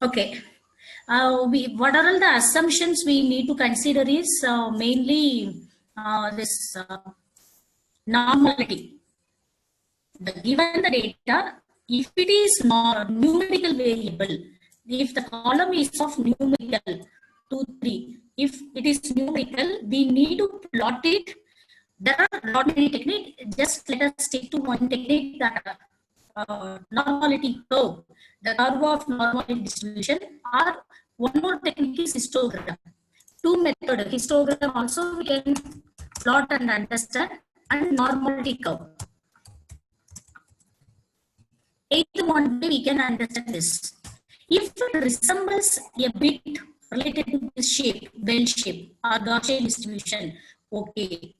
Okay. What are all the assumptions we need to consider is mainly this normality. Given the data, if it is not numerical variable, if the column is of numerical 2, 3, if it is numerical, we need to plot it. There are not many techniques. Just let us stick to one technique, that normality curve, the curve of normality distribution, or one more technique is histogram. Two method, histogram also we can plot and understand, and normality curve. Eighth one way we can understand this. If it resembles a bit related to this shape, bell shape or Gaussian distribution, okay.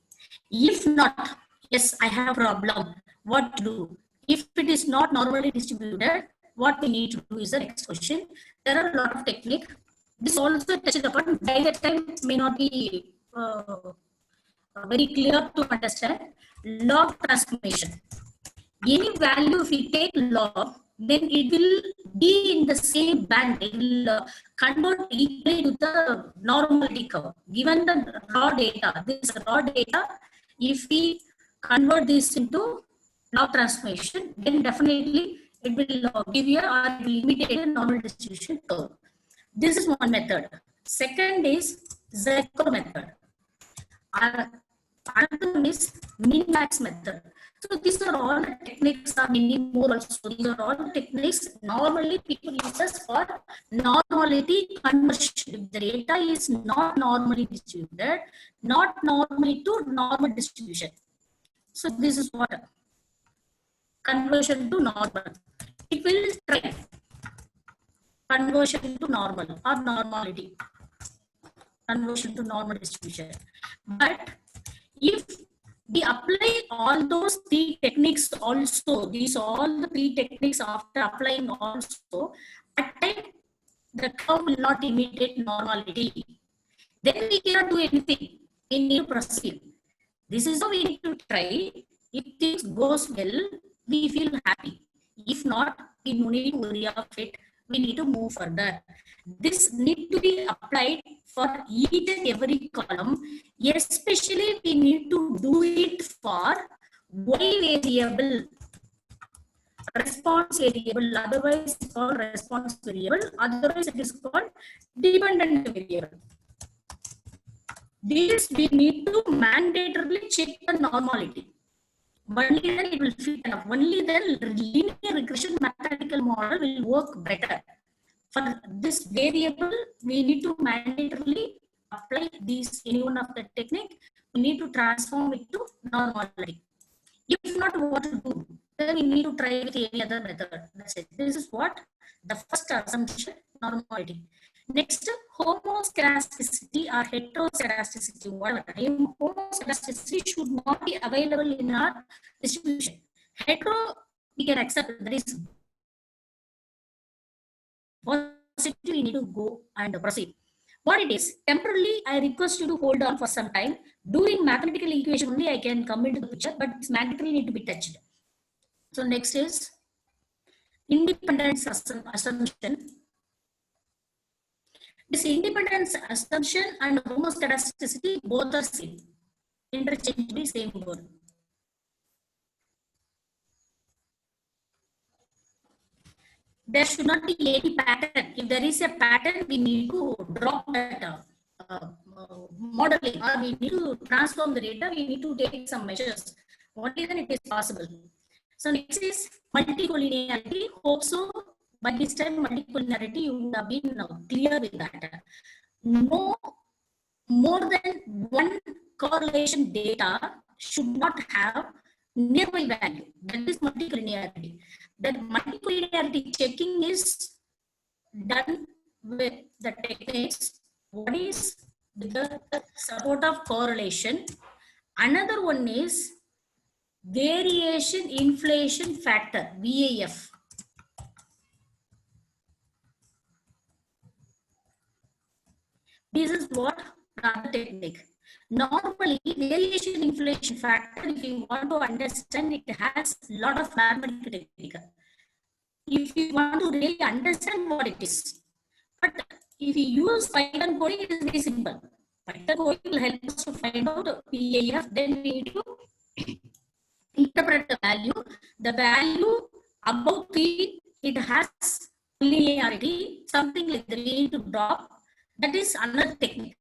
If not, yes, I have a problem. What to do? If it is not normally distributed, what we need to do is the next question. There are a lot of technique. This also touched upon. By that time may not be very clear to understand. Log transformation. Any value, if we take log, then it will be in the same band. It will convert equally to the normality curve. Given the raw data, this raw data, if we convert this into log transformation, then definitely it will give you or it will imitate a normal distribution curve. This is one method. Second is Zecco method. Another one is min-max method. So these are all the techniques, are many more also. These are all the techniques normally people use us for normality conversion. If the data is not normally distributed, not normally to normal distribution. So this is what conversion to normal. It will try conversion to normal or normality. Conversion to normal distribution. But if we apply all those three techniques also, these all the three techniques after applying also, at time the curve will not imitate normality. Then we cannot do anything. We need to proceed. This is how we need to try. If things goes well, we feel happy. If not, we no need to worry of it. We need to move further. This need to be applied for each and every column. Especially we need to do it for y variable, response variable, otherwise it's called response variable, otherwise it is called dependent variable. This we need to mandatorily check the normality. Only then it will fit enough. Only then linear regression mathematical model will work better. For this variable, we need to mandatorily apply these any one of the technique. We need to transform it to normality. If not, what to do? Then we need to try with any other method. That's it. This is what the first assumption, normality. Next, homoscedasticity or heteroscedasticity. Homoscedasticity should not be available in our distribution. Hetero, we can accept that is positive, we need to go and proceed. What it is, temporarily, I request you to hold on for some time. Doing mathematical equation only, I can come into the picture, but it's mandatory need to be touched. So next is independence assumption. This independence assumption and homoscedasticity both are same. Interchangeably same word. There should not be any pattern. If there is a pattern, we need to drop that modeling, or we need to transform the data. We need to take some measures. Only then it is possible. So next is multicollinearity. Hope so by this time multicollinearity you would have been clear with that. No more than one correlation data should not have nearby value. That is multicollinearity. That multicollinearity checking is done with the techniques. One is with the support of correlation. Another one is variation inflation factor, VAF. This is what the other technique. Normally, variation inflation factor, if you want to understand, it has a lot of mathematical technique. If you want to really understand what it is, But if you use Python coding, it is very simple. Python coding will help us to find out PAF. Then we need to interpret the value. The value above 3, it has linearity, something like that. We need to drop. That is another technique.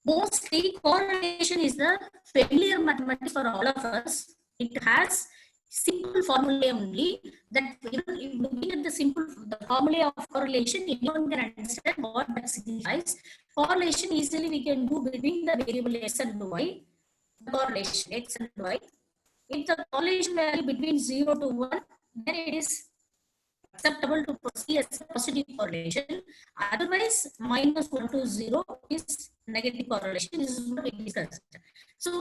Mostly correlation is the familiar mathematics for all of us. It has simple formula only, that even if looking at the formula of correlation, anyone can understand what that signifies. Correlation easily we can do between the variable x and y. The correlation x and y. If the correlation value between 0 to 1, then it is acceptable to proceed as a positive correlation. Otherwise, -1 to 0 is negative correlation. This is what we discussed. So,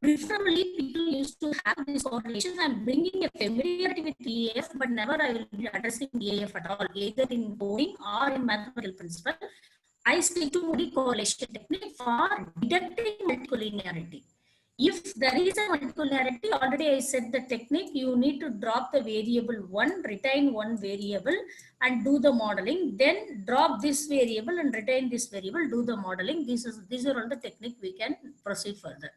preferably, people used to have this correlation. I'm bringing a familiarity with EAF, but never I will be addressing EAF at all, either in coding or in mathematical principle. I stick to only correlation technique for detecting multicollinearity. If there is a multicollinearity, already I said the technique, you need to drop the variable 1, retain one variable and do the modeling, then drop this variable and retain this variable, do the modeling. These are all the technique we can proceed further.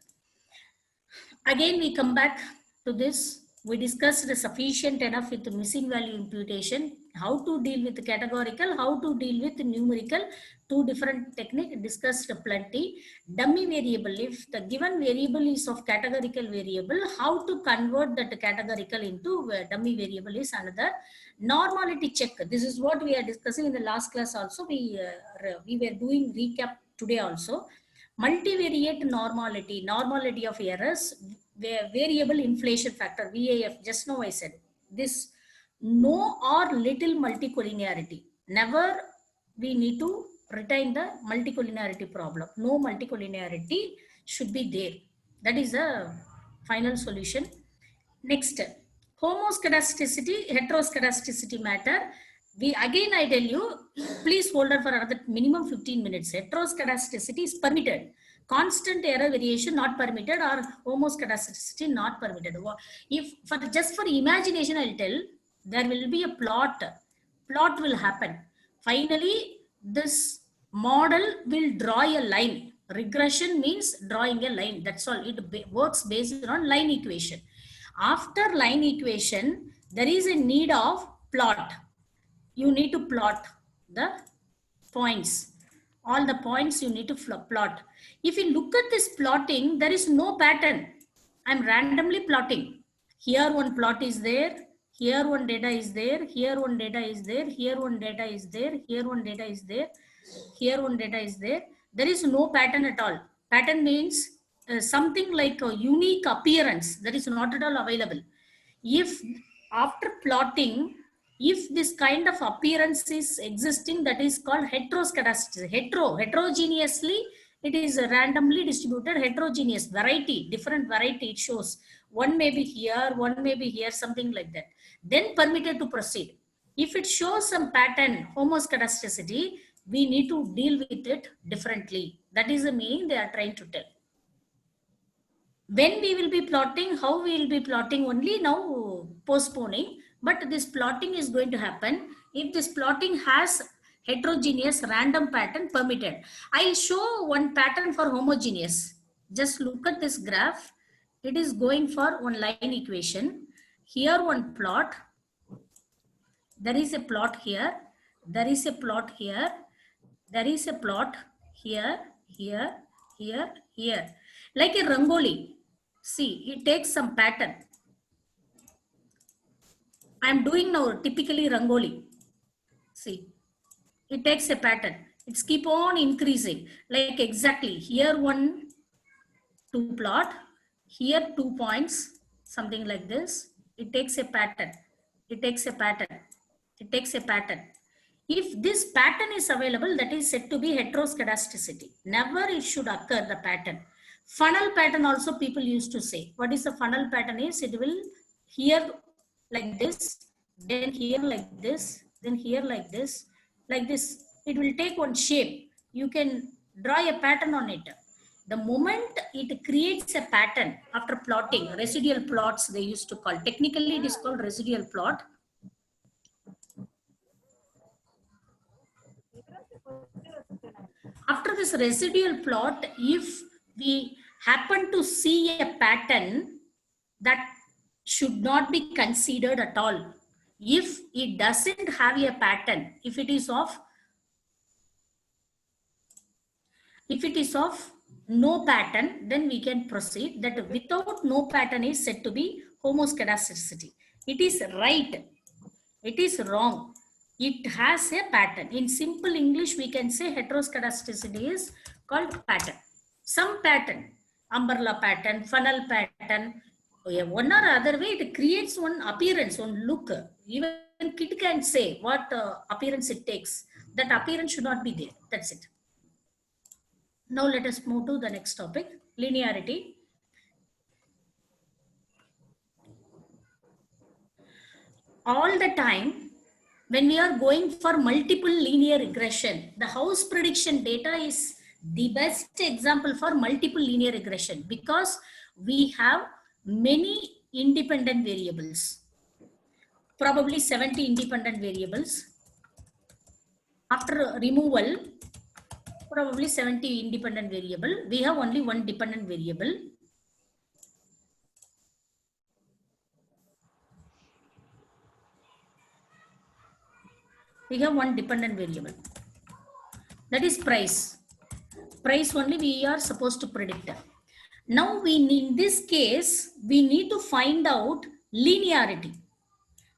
Again, we come back to this. We discussed the sufficient enough with the missing value imputation, how to deal with the categorical, how to deal with the numerical, 2 different techniques discussed plenty. Dummy variable, if the given variable is of categorical variable, how to convert that categorical into dummy variable is another. Normality check, this is what we are discussing in the last class also. We were doing recap today also. Multivariate normality of errors, variable inflation factor, VAF, just now I said this. No or little multicollinearity, never we need to retain the multicollinearity problem. No multicollinearity should be there. That is the final solution. Next, homoscedasticity, heteroscedasticity matter. I tell you, please hold on for another minimum 15 minutes. Heteroscedasticity is permitted. Constant error variation not permitted, or homoscedasticity not permitted. If just for imagination, I'll tell, there will be a plot. Plot will happen. Finally, this model will draw a line. Regression means drawing a line. That's all. It works based on line equation. After line equation, there is a need of plot. You need to plot the points. All the points you need to plot. If you look at this plotting, there is no pattern. I'm randomly plotting. Here one plot is there. Here one data is there. Here one data is there. Here one data is there. Here one data is there. Here one data is there. There is no pattern at all. Pattern means something like a unique appearance that is not at all available. If after plotting, if this kind of appearance is existing, that is called heteroscedasticity. Heterogeneously, it is randomly distributed, heterogeneous variety, different variety it shows. One may be here, one may be here, something like that. Then permitted to proceed. If it shows some pattern, homoscedasticity, we need to deal with it differently. That is the meaning they are trying to tell. When we will be plotting, how we will be plotting, only now postponing, but this plotting is going to happen. If this plotting has heterogeneous random pattern permitted, I'll show one pattern for homogeneous. Just look at this graph. It is going for one line equation. Here one plot. There is a plot here. There is a plot here. There is a plot here, here, here, here. Like a rangoli. See, it takes some pattern. I am doing now typically rangoli. See, it takes a pattern. It's keep on increasing. Like exactly here 1, 2 plot, here 2 points, something like this. It takes a pattern. It takes a pattern. It takes a pattern. If this pattern is available, that is said to be heteroscedasticity. Never it should occur the pattern. Funnel pattern also people used to say. What is the funnel pattern is? It will here like this, then here like this, then here like this, like this. It will take one shape. You can draw a pattern on it. The moment it creates a pattern after plotting, residual plots they used to call. Technically it is called residual plot. After this residual plot, if we happen to see a pattern that should not be considered at all, if it doesn't have a pattern, if it is of no pattern, then we can proceed that without no pattern is said to be homoscedasticity. It is right. It is wrong. It has a pattern. In simple English, we can say heteroscedasticity is called pattern. Some pattern, umbrella pattern, funnel pattern, one or other way, it creates one appearance, one look. Even kid can say what appearance it takes. That appearance should not be there. That's it. Now let us move to the next topic, linearity. All the time, when we are going for multiple linear regression, the house prediction data is the best example for multiple linear regression because we have many independent variables, probably 70 independent variables. After removal, probably 70 independent variable, we have only one dependent variable. We have one dependent variable, that is price. Price only we are supposed to predict. Now we need, in this case, we need to find out linearity.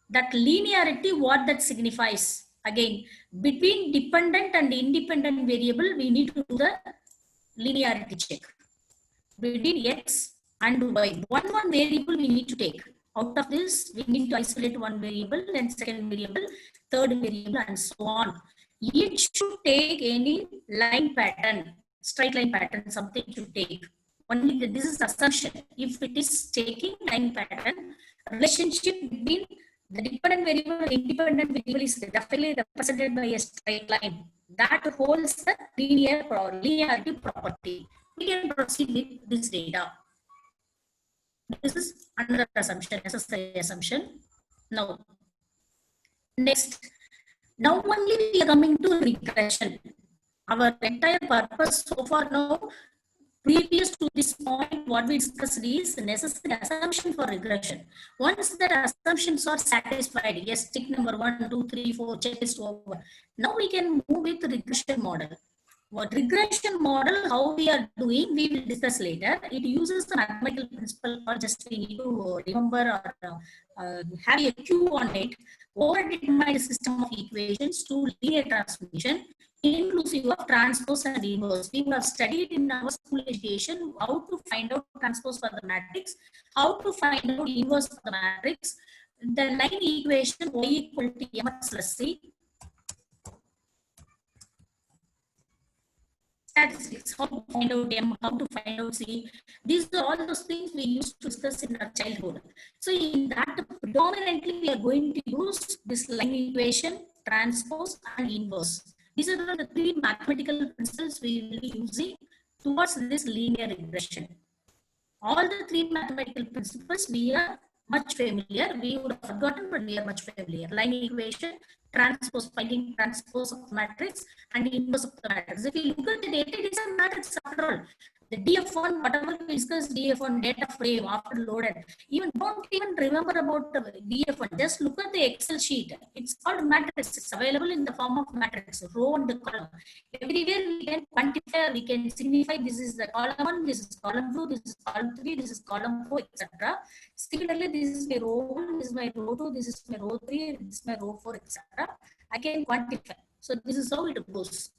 That linearity, what that signifies? Again, between dependent and independent variable, we need to do the linearity check. Between X and Y, one variable we need to take. Out of this, we need to isolate one variable, then second variable, third variable, and so on. It should take any line pattern, straight line pattern, something to take. Only this is assumption. If it is taking line pattern, relationship between the dependent variable and independent variable is definitely represented by a straight line. That holds the linearity property. We can proceed with this data. This is another assumption, necessary assumption. Now, next, now only we are coming to regression. Our entire purpose so far now, previous to this point, what we discussed is necessary assumption for regression. Once that assumptions are satisfied, yes, tick number 1, 2, 3, 4, check is over. Now we can move with the regression model. What regression model, how we are doing, we will discuss later. It uses the mathematical principle, or just we need to remember or have a cue on it. Overdetermined system of equations to linear transformation, inclusive of transpose and inverse. We have studied in our school education how to find out transpose for the matrix, how to find out inverse for the matrix. The line equation y equal to mx plus c. Statistics, how to find out M, how to find out C. These are all those things we used to discuss in our childhood. So in that, predominantly we are going to use this line equation, transpose and inverse. These are the three mathematical principles we will be using towards this linear regression. All the three mathematical principles we are much familiar. We would have forgotten, but we are much familiar. Line equation, transpose, finding transpose of the matrix, and inverse of the matrix. If you look at the data, it is a matrix after all. The DF1, whatever we discussed, DF1 data frame after loaded, even don't even remember about the DF1. Just look at the Excel sheet. It's called matrix. It's available in the form of matrix, row and the column. Everywhere we can quantify, we can signify this is the column 1, this is column 2, this is column 3, this is column 4, etc. Similarly, this is my row 1, this is my row 2, this is my row 3, this is my row 4, etc. I can quantify. So this is how it goes.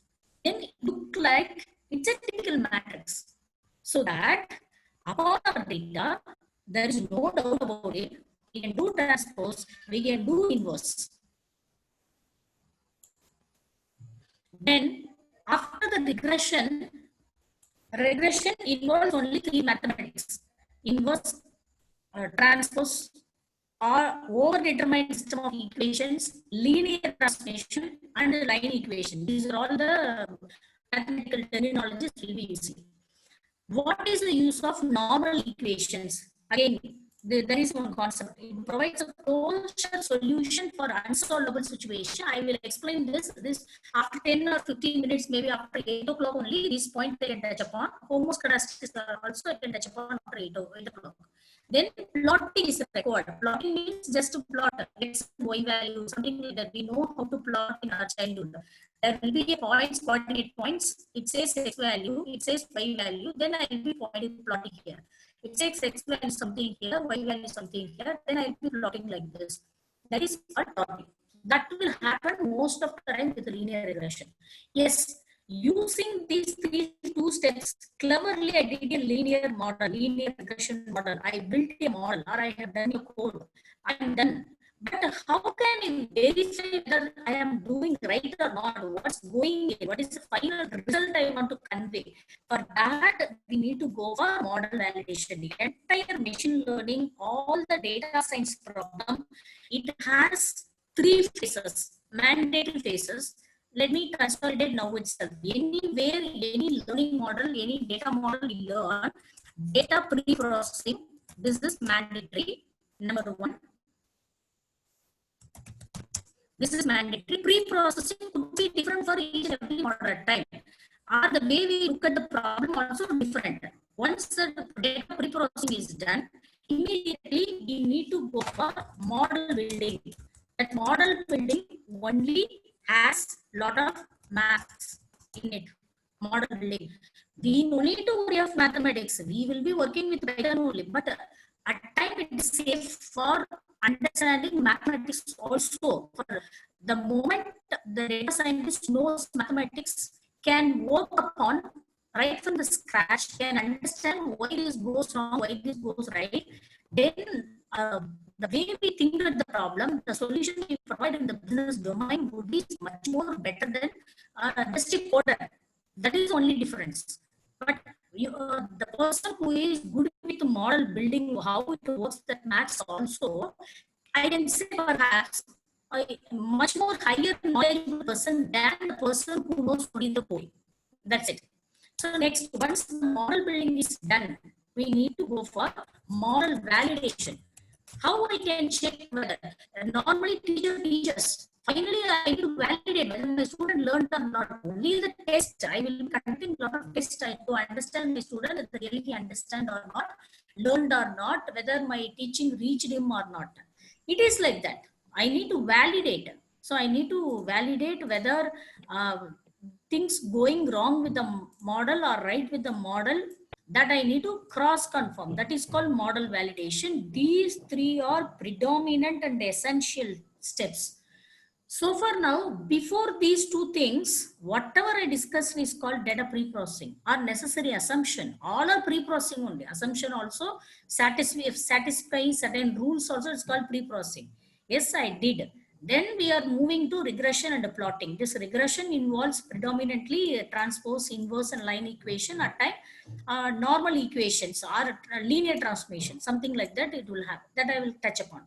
Then it look like it's a typical matrix. So that upon our data, there is no doubt about it. We can do transpose, we can do inverse. Then after the regression involves only three mathematics: inverse, transpose, or overdetermined system of equations, linear transformation, and line equation. These are all the mathematical terminologies we'll be using. What is the use of normal equations? Again, There is one concept. It provides a closure solution for unsolvable situation. I will explain this after 10 or 15 minutes, maybe after 8 o'clock only. This point I can touch upon. Homoscedastic also I can touch upon after 8 o'clock. Then plotting is required. Plotting means just to plot x and y value, something like that. We know how to plot in our childhood. There will be a points, coordinate points. It says x value, it says y value. Then I will be plotting here. It says x value something here, y value something here. Then I will be plotting like this. That is called plotting. That will happen most of the time with linear regression. Yes, using these two steps, cleverly I did a linear model, linear regression model. I built a model or I have done a code. I am done. But how can you verify whether I am doing right or not? What's going in? What is the final result I want to convey? For that, we need to go for model validation. The entire machine learning, all the data science problem, it has 3 phases, mandatory phases. Let me consolidate now itself. Anywhere, any learning model, any data model you learn, data pre-processing, this is mandatory. Number 1. This is mandatory. Pre-processing could be different for each and every model at time. Or the way we look at the problem also different. Once the data pre-processing is done, immediately we need to go for model building. That model building only has lot of maths in it. Model building. We no need to worry of mathematics. We will be working with Python only. But at time it is safe for understanding mathematics also. For the moment the data scientist knows mathematics, can work upon right from the scratch, can understand why this goes wrong, why this goes right, then the way we think at the problem, the solution we provide in the business domain would be much more better than just a coder. That is only difference. But the person who is good with model building, how it works, that maths also, I can say perhaps a much more higher knowledgeable person than the person who knows only the coding. That's it. So next, once the model building is done, we need to go for model validation. How I can check whether normally teacher teaches. Finally, I need to validate whether my student learned or not. Only the test. I will be conducting a lot of tests to understand my student whether really he understand or not, learned or not, whether my teaching reached him or not. It is like that. I need to validate. So I need to validate whether things going wrong with the model or right with the model, that I need to cross confirm. That is called model validation. These 3 are predominant and essential steps. So far now, before these 2 things, whatever I discussed is called data pre-processing or necessary assumption. All are pre-processing only. Assumption also satisfying certain rules also is called pre-processing. Yes, I did. Then we are moving to regression and plotting. This regression involves predominantly transpose, inverse and line equation at time, normal equations or linear transformation, something like that it will have. That I will touch upon.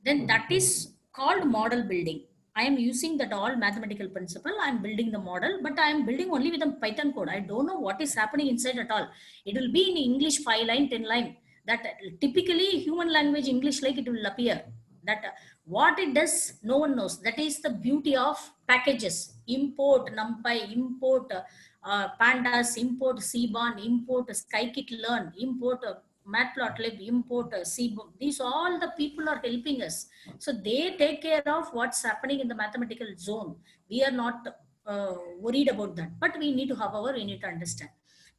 Then that is called model building. I am using that all mathematical principle. I am building the model, but I am building only with a Python code. I don't know what is happening inside at all. It will be in English 5 line, 10 line. That typically human language English like it will appear. That what it does, no one knows. That is the beauty of packages. Import NumPy, import pandas, import Cbon, import scikit-learn, import matplotlib, import Cbon. These all the people are helping us. So they take care of what's happening in the mathematical zone. We are not worried about that, but we need to, however, we need to understand.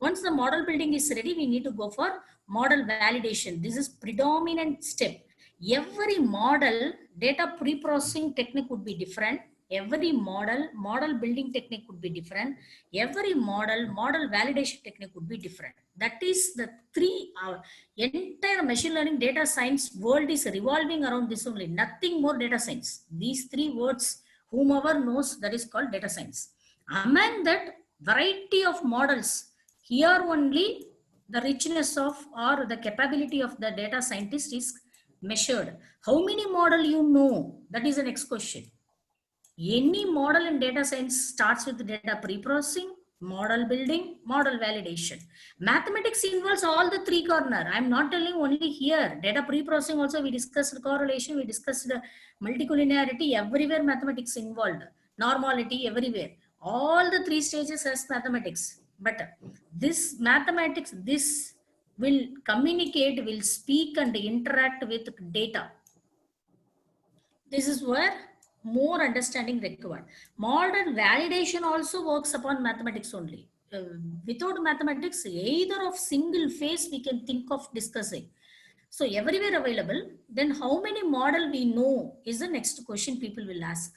Once the model building is ready, we need to go for model validation. This is predominant step. Every model data pre-processing technique would be different. Every model building technique would be different. Every model validation technique would be different. That is the 3 entire machine learning data science world is revolving around this only. Nothing more data science. These 3 words, whomever knows, that is called data science. Among that variety of models, here only the richness of or the capability of the data scientist is measured. How many model you know? That is the next question. Any model in data science starts with data pre-processing, model building, model validation. Mathematics involves all the three corner. I'm not telling only here. Data pre-processing also we discussed correlation, we discussed multicollinearity, everywhere mathematics involved. Normality, everywhere. All the three stages has mathematics. But this mathematics, this will communicate, will speak and interact with data. This is where more understanding required. Modern validation also works upon mathematics only. Without mathematics, either of single phase we can think of discussing. So everywhere available, then how many model we know is the next question people will ask.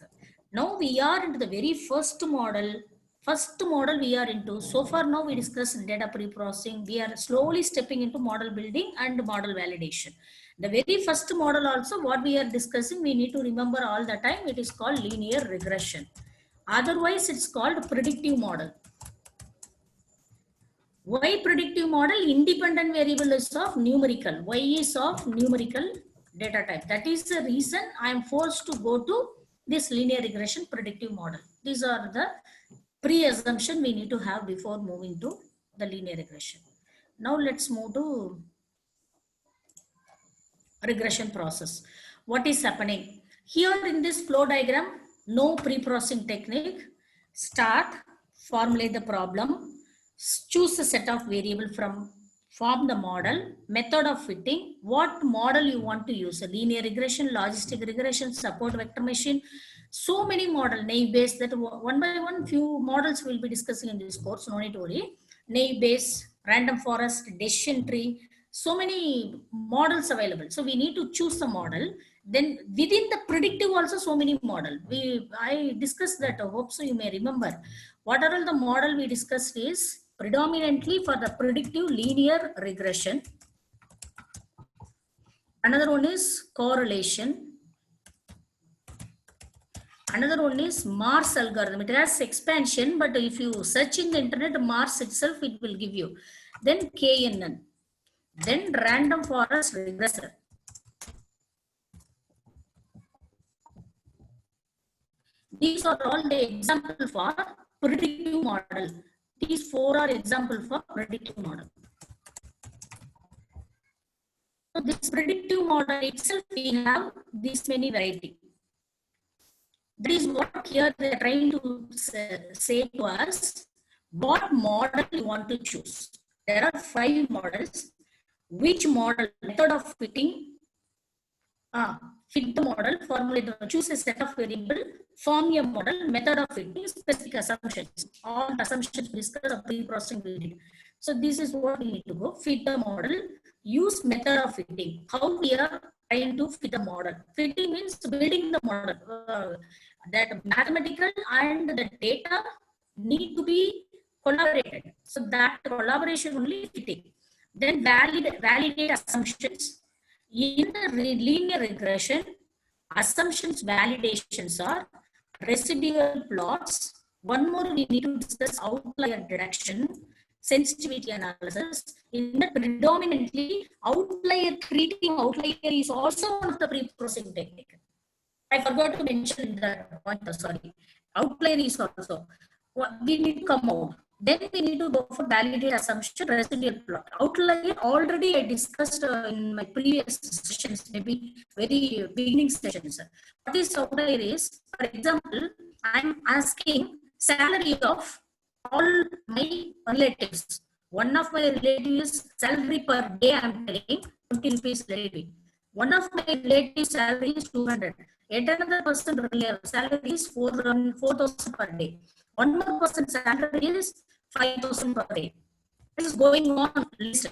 Now we are into the very first model. First model we are into. So far now we discussed data pre-processing. We are slowly stepping into model building and model validation. The very first model also what we are discussing, we need to remember all the time, it is called linear regression. Otherwise it's called predictive model. Why predictive model? Independent variable is of numerical. Y is of numerical data type. That is the reason I am forced to go to this linear regression predictive model. These are the pre-assumption we need to have before moving to the linear regression. Now let's move to regression process. What is happening? Here in this flow diagram, no pre-processing technique. Start, formulate the problem, choose a set of variable from, form the model, method of fitting, what model you want to use, a linear regression, logistic regression, support vector machine, so many model, naive Bayes, that one by one few models we'll be discussing in this course, no need to worry. Naive Bayes, random forest, decision tree, so many models available. So we need to choose the model. Then within the predictive also so many model. I discussed that, I hope so you may remember. What are all the model we discussed is predominantly for the predictive linear regression. Another one is correlation. Another one is Mars algorithm. It has expansion, but if you search in the internet, Mars itself, it will give you. Then KNN. Then random forest regressor. These are all the example for predictive model. These four are example for predictive model. So this predictive model itself, we have this many variety. That is what here they are trying to say to us. What model you want to choose? There are 5 models. Which model, method of fitting, fit the model, formulate, choose a set of variable, form a model, method of fitting, specific assumptions. All assumptions discussed are pre-processing we did. So this is what we need to go. Fit the model, use method of fitting. How we are trying to fit the model. Fitting means building the model. That mathematical and the data need to be collaborated. So that collaboration only fitting. Then validate assumptions. In the linear regression, assumptions validations are residual plots. One more we need to discuss outlier direction, sensitivity analysis. In that predominantly treating outlier is also one of the pre-processing technique. I forgot to mention that point, sorry. Outlier is also, we need to come out. Then we need to go for validate assumption, residual plot. Outlier already I discussed in my previous sessions, maybe very beginning sessions. What is outlier is, for example, I'm asking salary of all my relatives. One of my relatives' salary per day, I'm telling 20 rupees salary. One of my relatives' salary is 200. Yet another person salary is 4,000 per day. One more person's salary is 5,000 per day. This is going on list.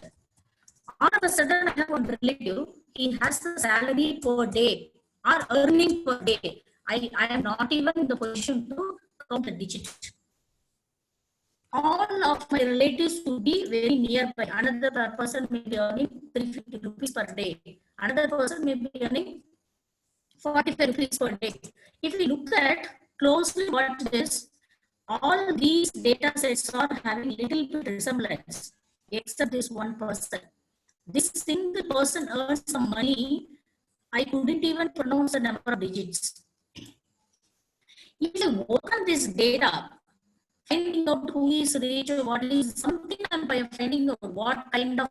All of a sudden, I have one relative, he has the salary per day or earning per day. I am not even in the position to count the digit. All of my relatives would be very nearby. Another person may be earning 350 rupees per day. Another person may be earning 45 rupees per day. If we look at closely what this, all these data sets are having little bit resemblance, except this one person. This single person earns some money. I couldn't even pronounce the number of digits. If you work on this data, finding out who is rich or what is something. I'm by finding out what kind of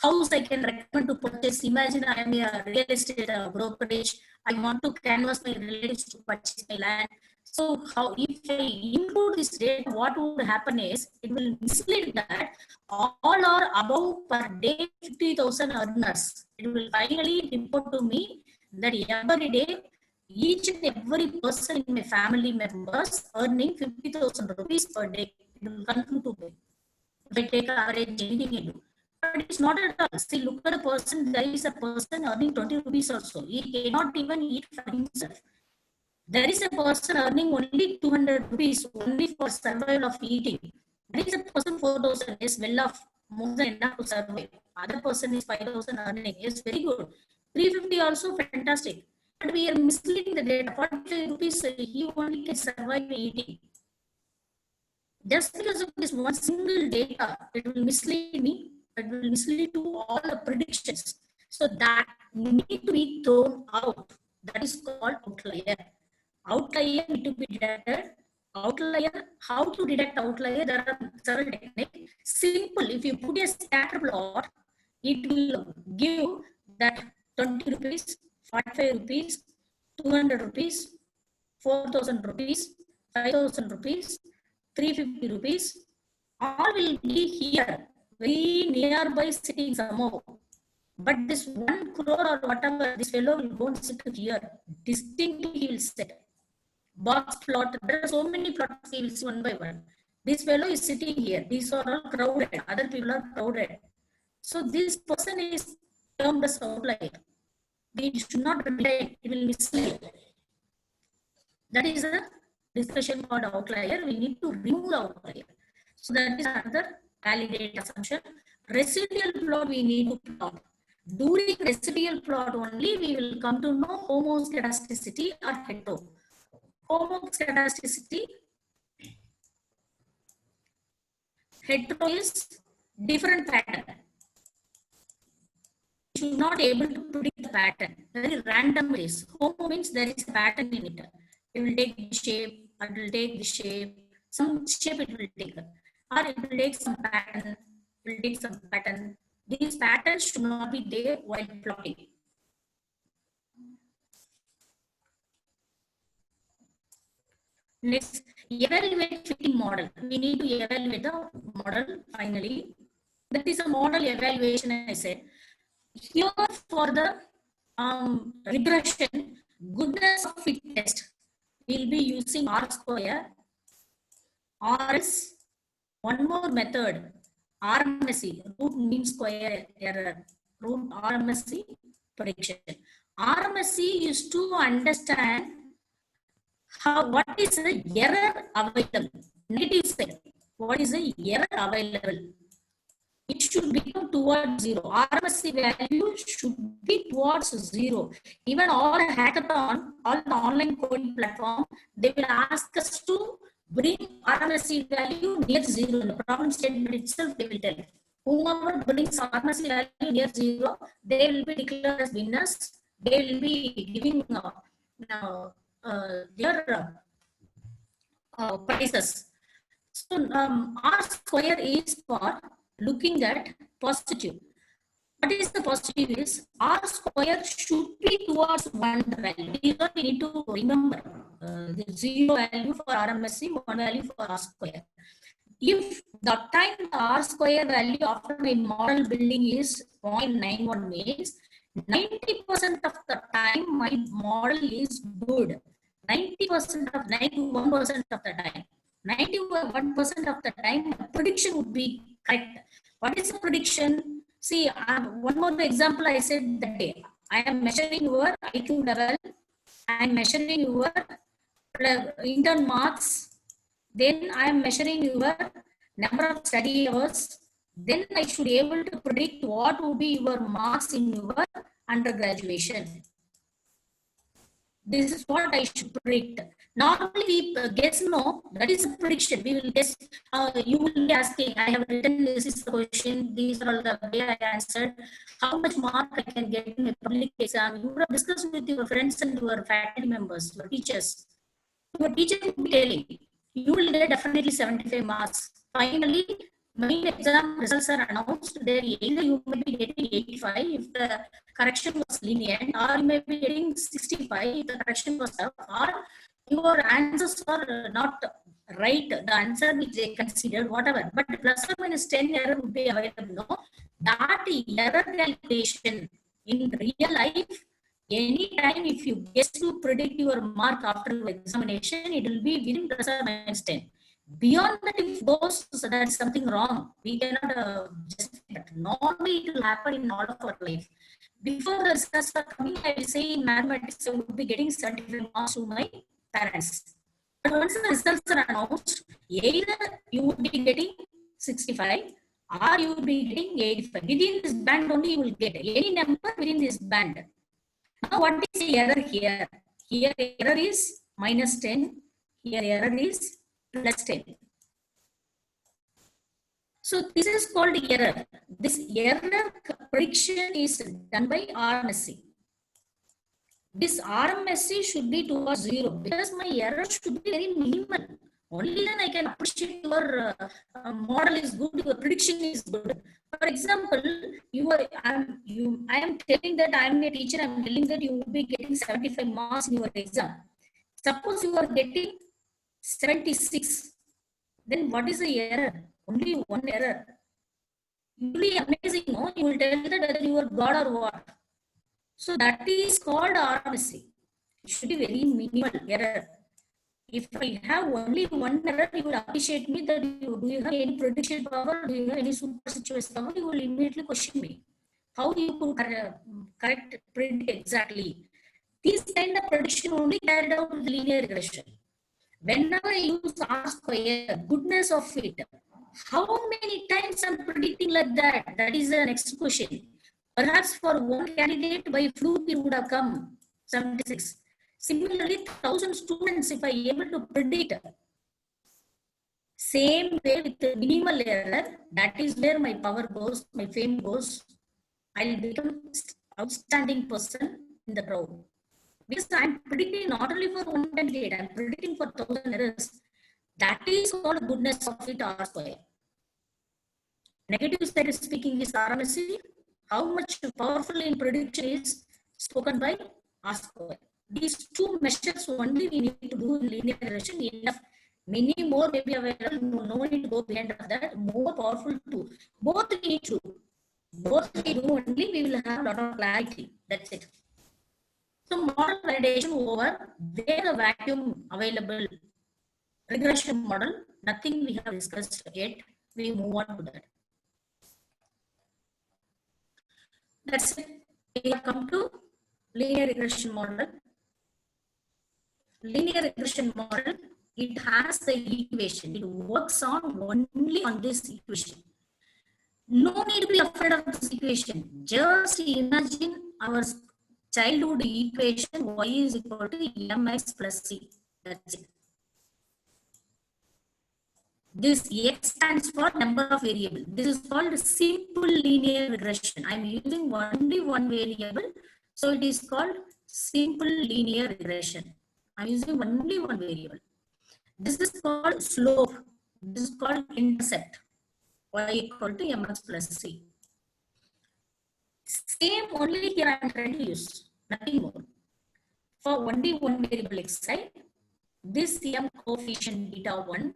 house I can recommend to purchase. Imagine I am a real estate brokerage. I want to canvas my relatives to purchase my land. So how if I include this data, what would happen is it will mislead that all are above per day 50,000 earners. It will finally report to me that every day each and every person in my family members earning 50,000 rupees per day. It will confirm to me. If I take an average, anything I do. But it's not at all. See, look at the person. There is a person earning 20 rupees also. He cannot even eat for himself. There is a person earning only 200 rupees only for survival of eating. There is a person 4,000 is well off, more than enough to survive. Other person is 5,000 earning is very good. 350 also fantastic. But we are misleading the data. 45 rupees he only can survive eating. Just because of this one single data, it will mislead me. It will mislead to all the predictions. So that need to be thrown out. That is called outlier. Outlier need to be detected. Outlier, how to detect outlier? There are several techniques. Simple. If you put a scatter plot, it will give that 20 rupees, 45 rupees, 200 rupees, 4,000 rupees, 5,000 rupees, 350 rupees, all will be here, very nearby sitting somehow. But this 1 crore or whatever, this fellow will go and sit here. Distinctly he will sit. Box plot, there are so many plots he will see one by one. This fellow is sitting here. These are all crowded. Other people are crowded. So this person is termed as outlier. We should not rely, it will mislead. That is a discussion called outlier. We need to remove the outlier. So that is another validate assumption. Residual plot we need to plot. During residual plot only, we will come to know homoscedasticity or hetero. Homoscedasticity, hetero is different pattern. You should not able to predict the pattern. Very random ways. Homo means there is a pattern in it. It will take this shape, it will take this shape, some shape it will take, or it will take some pattern, it will take some pattern. These patterns should not be there while plotting. Next, evaluate fitting model. We need to evaluate the model finally. That is a model evaluation, I said. Here for the regression, goodness of fit test, we'll be using R square, RS, one more method, RMSE, root mean square error, root RMSE prediction. RMSE is to understand what is the error available, negative side, what is the error available. It should become towards zero. RMSE value should be towards zero. Even all hackathon, all the online coding platform, they will ask us to bring RMSE value near zero. In the problem statement itself, they will tell. Whoever brings RMSE value near zero, they will be declared as winners. They will be giving their prizes. So R square is for looking at positive. What is the positive is R square should be towards 1 value. These are we need to remember. The 0 value for RMSE, 1 value for R square. If the time the R square value after my model building is 0.91 means 90% of the time my model is good. 91% of the time. 91% of the time, the prediction would be correct. What is the prediction? See, one more example I said that day. I am measuring your IQ level. I am measuring your intern marks. Then I am measuring your number of study hours. Then I should be able to predict what would be your marks in your undergraduation. This is what I should predict. Normally we guess no, that is a prediction. We will guess, you will be asking, I have written this is the question, these are all the way I answered, how much mark I can get in a public exam. You would have discussed with your friends and your faculty members, your teachers. Your teacher will be telling, you will get definitely 75 marks. Finally, main exam results are announced. There either you may be getting 85 if the correction was lenient, or you may be getting 65 if the correction was tough, or your answers were not right, the answer which they considered, whatever. But plus or minus 10 error would be available. No, that error calculation in real life, anytime if you guess to predict your mark after your examination, it will be within plus or minus 10. Beyond that, if goes, so that is something wrong. We cannot justify that. Normally, it will happen in all of our life. Before the results are coming, I will say in mathematics, I would be getting 75 marks to my parents. But once the results are announced, either you would be getting 65 or you would be getting 85. Within this band only you will get any number within this band. Now, what is the error here? Here error is minus 10. Here error is plus 10. So this is called error. This error prediction is done by RMSE. This RMSE should be towards 0 because my error should be very minimal. Only then I can appreciate your model is good, your prediction is good. For example, I am telling that I am a teacher, I am telling that you will be getting 75 marks in your exam. Suppose you are getting 76, then what is the error? Only one error. You will be amazing, no? You will tell that whether you are God or what. So that is called RMSE. It should be very minimal error. If I have only one error, you will appreciate me that do you have any prediction power, do you have any super situation power, you will immediately question me. How you could predict exactly. This kind of prediction only carried out with linear regression. Whenever I use R square, goodness of it, how many times I'm predicting like that? That is the next question. Perhaps for one candidate by fluke it would have come 76. Similarly, 1,000 students, if I am able to predict same way with the minimal error, that is where my power goes, my fame goes. I'll become outstanding person in the crowd. Because I'm predicting not only for one candidate, I'm predicting for 1,000 errors. That is called goodness of it R square. Negative side speaking is RMSE. How much powerful in prediction is spoken by R square. These two measures only we need to do in linear regression. Enough. Many more may be available. No need to go behind that. More powerful too. Both we need to. Both we do only we will have a lot of clarity. That's it. So model validation over. There the vacuum available. Regression model. Nothing we have discussed yet. We move on to that. That's it. We have come to linear regression model. Linear regression model, it has the equation. It works on only on this equation. No need to be afraid of this equation. Just imagine our childhood equation y is equal to mx plus c. That's it. This x stands for number of variables. This is called simple linear regression. I am using only one variable. So it is called simple linear regression. I am using only one variable. This is called slope. This is called intercept. Y equal to mx plus c. Same only here I am trying to use. Nothing more. For only one variable xi, this m coefficient beta 1,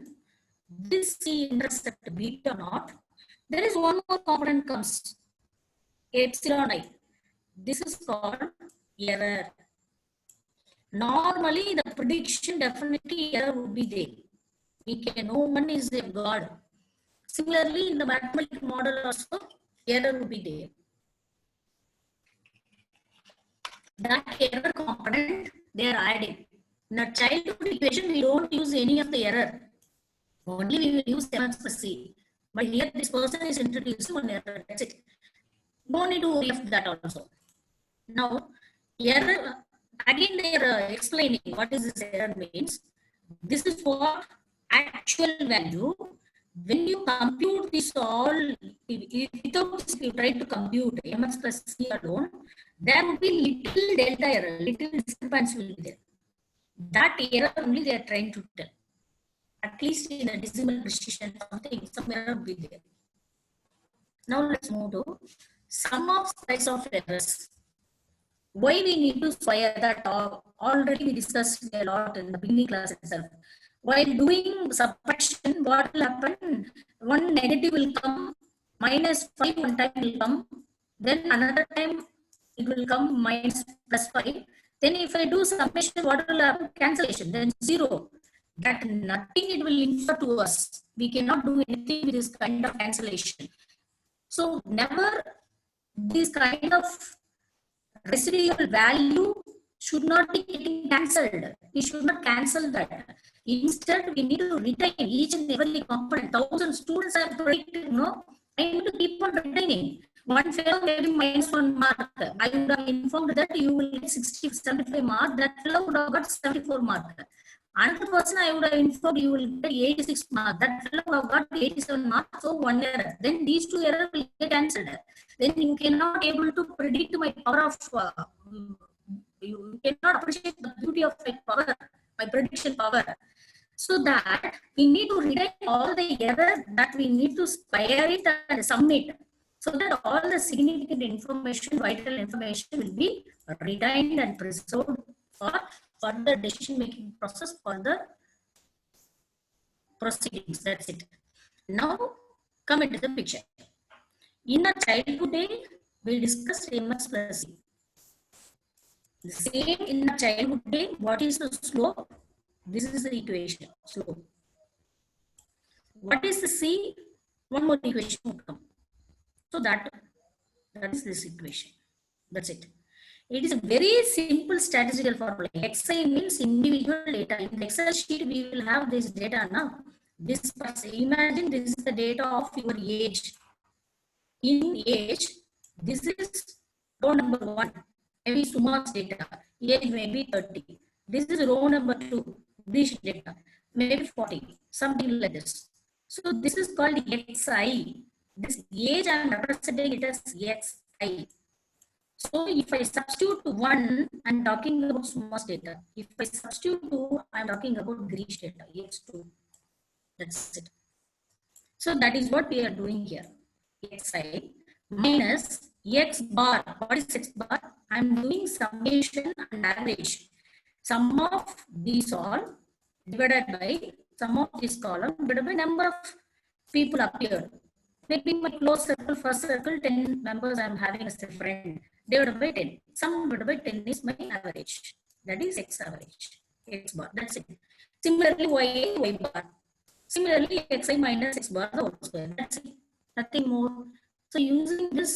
this C intercept beta naught, there is one more component comes, epsilon I. This is called error. Normally, the prediction definitely error would be there. We can, no one is a God. Similarly, in the mathematical model also, error would be there. That error component, they are adding. In a childhood equation, we don't use any of the error. Only we will use mx plus c. But here this person is introducing one error. That's it. No need to worry of that also. Now, error, again they are explaining what is this error means. This is for actual value. When you compute this all, without this, if you try to compute mx plus c alone, there will be little delta error, little discrepancy will be there. That error only they are trying to tell. At least in a decimal precision, something, some error will be there. Now let's move to sum of size of errors. Why we need to square that? Already we discussed a lot in the beginning class itself. While doing subtraction, what will happen? One negative will come, -5 one time will come, then another time it will come minus +5. Then if I do summation, what will happen? Cancellation, then 0. That nothing it will infer to us. We cannot do anything with this kind of cancellation. So never this kind of residual value should not be getting cancelled. We should not cancel that. Instead, we need to retain each and every component. 1,000 students are predicted, no? I need to keep on retaining. One fellow maybe -1 mark. I would have informed that you will get 60, 75 mark. That fellow would have got 74 mark. Another person I would have informed you will get 86 mark. That fellow would have got 87 marks. So one error. Then these two errors will get cancelled. Then you cannot able to predict my power of you cannot appreciate the beauty of my power, my prediction power. So that we need to retain all the errors that we need to square it and sum it, so that all the significant information, vital information will be retained and preserved for further decision making process, further proceedings. That's it. Now come into the picture. In our childhood day, we discussed mx plus c. The same in our childhood day, what is the slope? This is the equation, slope. What is the c? One more equation would come. So that is this equation. That's it. It is a very simple statistical formula. Xi means individual data. In the Excel sheet, we will have this data now. This person, imagine this is the data of your age. In age, this is row number 1, maybe Suma's data. Age may be 30. This is row number 2, this data, maybe 40, something like this. So this is called Xi. This age I am representing it as Xi. So if I substitute 1, I am talking about Suma's data. If I substitute 2, I am talking about Grish data, X2. That's it. So that is what we are doing here. Xi minus X bar. What is X bar? I am doing summation and average. Sum of these all divided by sum of this column divided by number of people appeared. Maybe my close circle, first circle, 10 members I am having as a friend, divided by 10. Sum divided by 10 is my average. That is X average, X bar. That's it. Similarly, Y bar. Similarly, Xi minus X bar the whole square. That's it. Nothing more. So using this,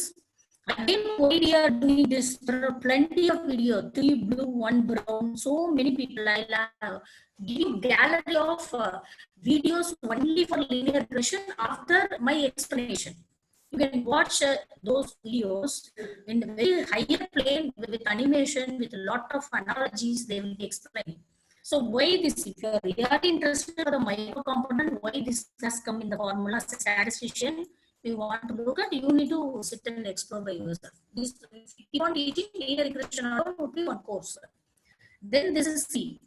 again, why we are doing this? There are plenty of video, 3 blue, 1 brown. So many people. I'll give you gallery of videos only for linear regression after my explanation. You can watch those videos in a very higher plane with animation, with a lot of analogies they will be explaining. So why this? If you are really interested in the micro component, why this has come in the formula as a statistician, you want to look at, you need to sit and explore by yourself. This, if you keep on teaching linear regression alone, would be one course. Then this is C.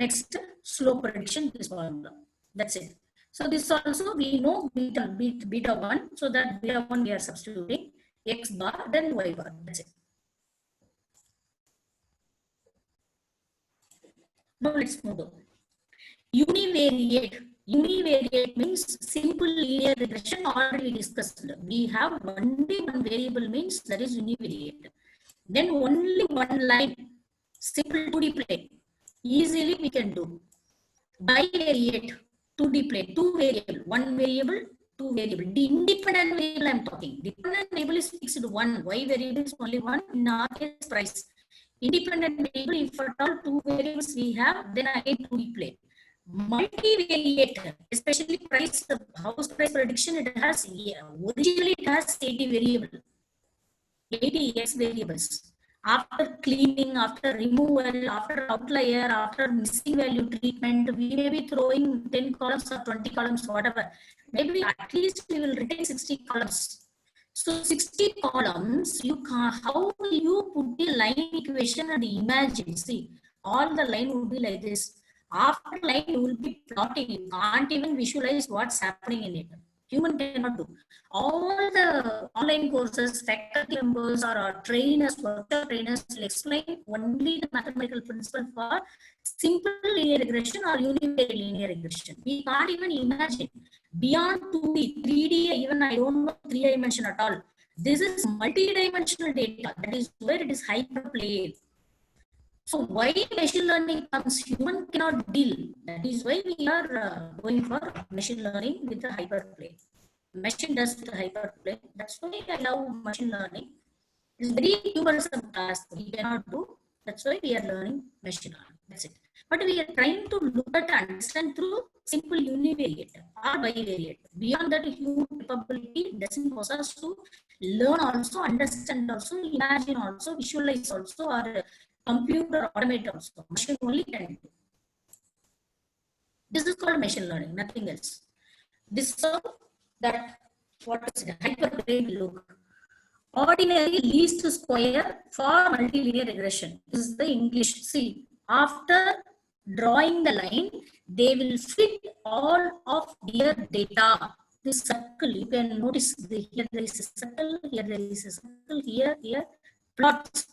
Next, slope prediction, this formula. That's it. So this also we know beta 1. So that beta 1 we are substituting X bar, then Y bar. That's it. Now let's move on. Univariate. Univariate means simple linear regression, already discussed. We have only one variable, means that is univariate. Then only one line, simple 2D plane. Easily we can do. Bivariate, 2D plane, 2 variable, 1 variable, 2 variable. The independent variable I am talking. Dependent variable is fixed 1. Y variable is only 1. In our case, price. Independent variable, if at all 2 variables we have, then again 2D plane. Multivariate, especially price, house price prediction, it has, originally it has 80 variable, 80 X variables. After cleaning, after removal, after outlier, after missing value treatment, we may be throwing 10 columns or 20 columns, whatever. Maybe at least we will retain 60 columns. So 60 columns, you can't, how will you put the line equation and imagine? See, all the line would be like this. After line, you will be plotting. You can't even visualize what's happening in it. Human cannot do. All the online courses, faculty members or trainers, workshop trainers will explain only the mathematical principle for simple linear regression or univariate linear regression. We can't even imagine beyond 2D, 3D, even I don't know 3 dimension at all. This is multi-dimensional data. That is where it is hyperplane. So why machine learning comes, human cannot deal. That is why we are going for machine learning with the hyperplane. Machine does with the hyperplane. That's why I love machine learning. It's very cumbersome task. We cannot do. That's why we are learning machine learning. That's it. But we are trying to look at and understand through simple univariate or bivariate. Beyond that, human capability doesn't cause us to learn also, understand also, imagine also, visualize also, or computer automate also. Machine only can do. This is called machine learning, nothing else. This is that what is it? Hyperplane look. Ordinary least square for multilinear regression. This is the English. See, after drawing the line, they will fit all of their data. This circle, you can notice here there is a circle, here there is a circle, here, plots.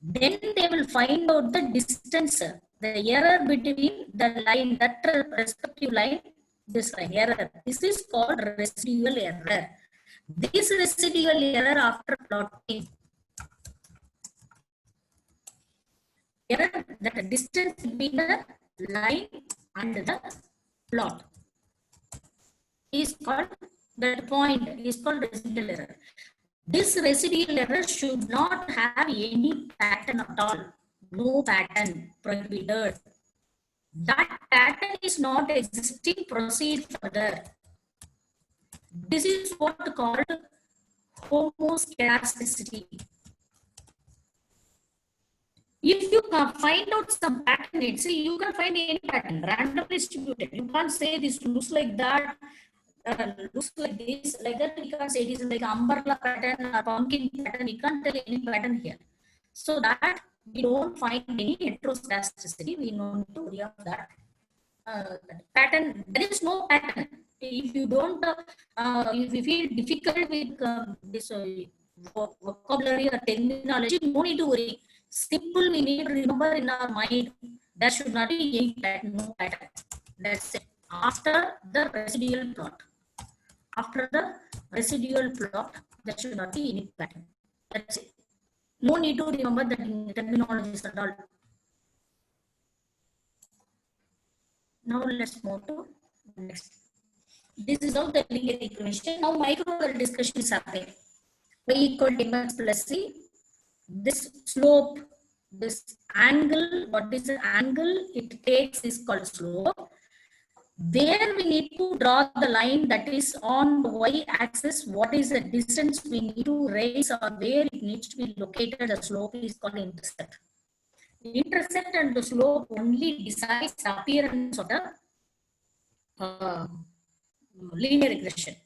Then they will find out the distance, the error between the line, that respective line, this line, error. This is called residual error. This residual error after plotting, error, that distance between the line and the plot is called, that point is called residual error. This residual error should not have any pattern at all. No pattern prohibited. That pattern is not existing, proceed further. This is what called homoscedasticity. If you can find out some pattern, see, you can find any pattern, randomly distributed. You can't say this looks like that, looks like this, like that. We can't say it is like umbrella pattern or pumpkin pattern. We can't tell any pattern here. So that we don't find any heteroscedasticity. We don't need to worry of that. Pattern, there is no pattern. If you don't, if you feel difficult with this vocabulary or terminology, no need to worry. Simple, we need to remember in our mind. There should not be any pattern, no pattern. That's it. After the residual plot, there should not be any pattern. That's it. No need to remember the terminologies at all. Now let's move to next. This is how the linear equation. Now micro discussion is happening. Y equal to mx plus c. This slope, this angle, what is the angle it takes is called slope. Where we need to draw the line that is on the y-axis, what is the distance we need to raise or where it needs to be located, the slope is called intercept. The intercept and the slope only decides the appearance of the linear regression.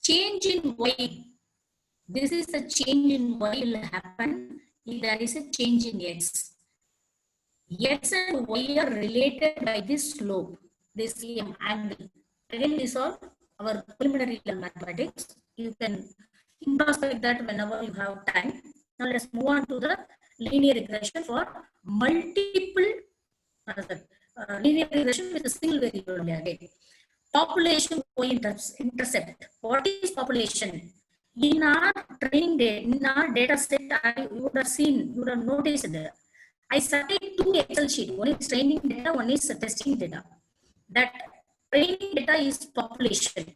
Change in y, this is a change in y will happen if there is a change in x. X and y are related by this slope, this angle. Again, these are our preliminary mathematics. You can introspect that whenever you have time. Now let's move on to the linear regression for multiple linear regression with a single variable again. Population intercept. What is population? In our training data, in our data set, you would have seen, you would have noticed that I studied 2 Excel sheets. One is training data, one is testing data. That training data is population.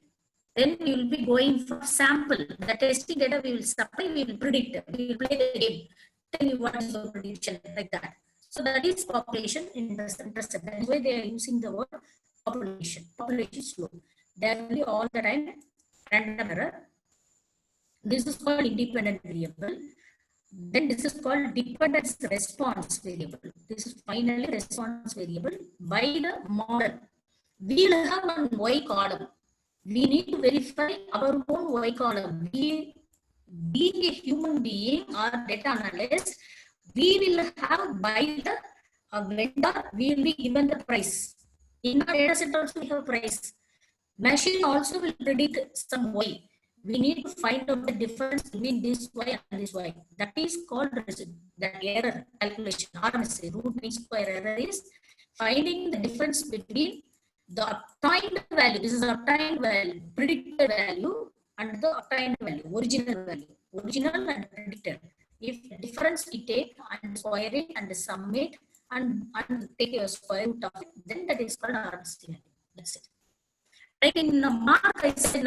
Then we will be going for sample. The testing data we will supply, we will predict, we will play the game. Tell me what is the prediction, like that. So that is population intercept. That is why they are using the word population. Population slope. There will be all the time random error. This is called independent variable. Then this is called dependence response variable. This is finally response variable by the model. We will have one y column. We need to verify our own y column. We, being a human being or data analyst, we will have by the a vendor, we will be given the price. In our data set also we have price. Machine also will predict some y. We need to find out the difference between this y and this y. That is called that error calculation. RMSA, root mean square error, is finding the difference between the obtained value. This is obtained value, predicted value, and the obtained value, original value, original and predicted. If the difference we take and square it and sum it and take a square root of it, then that is called RMSA. That's it. Like in mark, I said,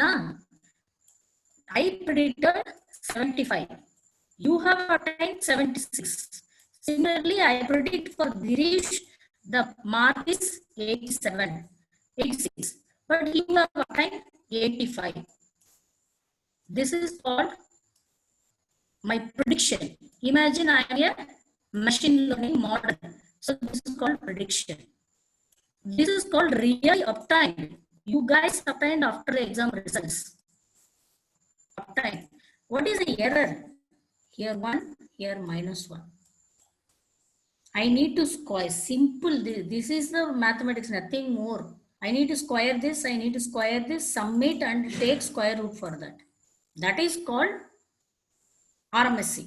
I predicted 75. You have attained 76. Similarly, I predict for Girish, the mark is 87, 86. But you have attained 85. This is called my prediction. Imagine I am a machine learning model. So this is called prediction. This is called really obtained. You guys obtained after the exam results. Obtained. What is the error? Here 1, here -1. I need to square. Simple. This is the mathematics, nothing more. I need to square this. I need to square this, sum it, and take square root for that. That is called RMSE.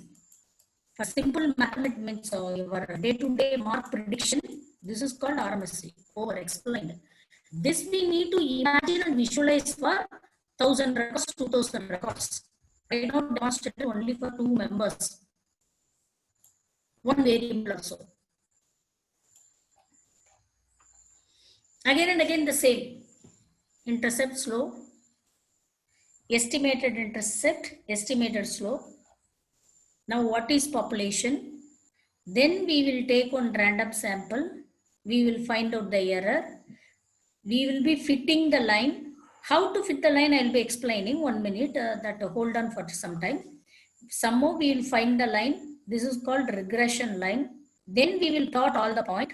For simple mathematics means your day-to-day mark prediction, this is called RMSE. Over explained. This we need to imagine and visualize for 1000 records, 2000 records. I don't demonstrate only for 2 members. One variable also. Again and again the same. Intercept slope, estimated intercept, estimated slope. Now what is population? Then we will take one random sample. We will find out the error. We will be fitting the line. How to fit the line I will be explaining 1 minute. That hold on for some time. Somehow we will find the line. This is called regression line. Then we will plot all the point.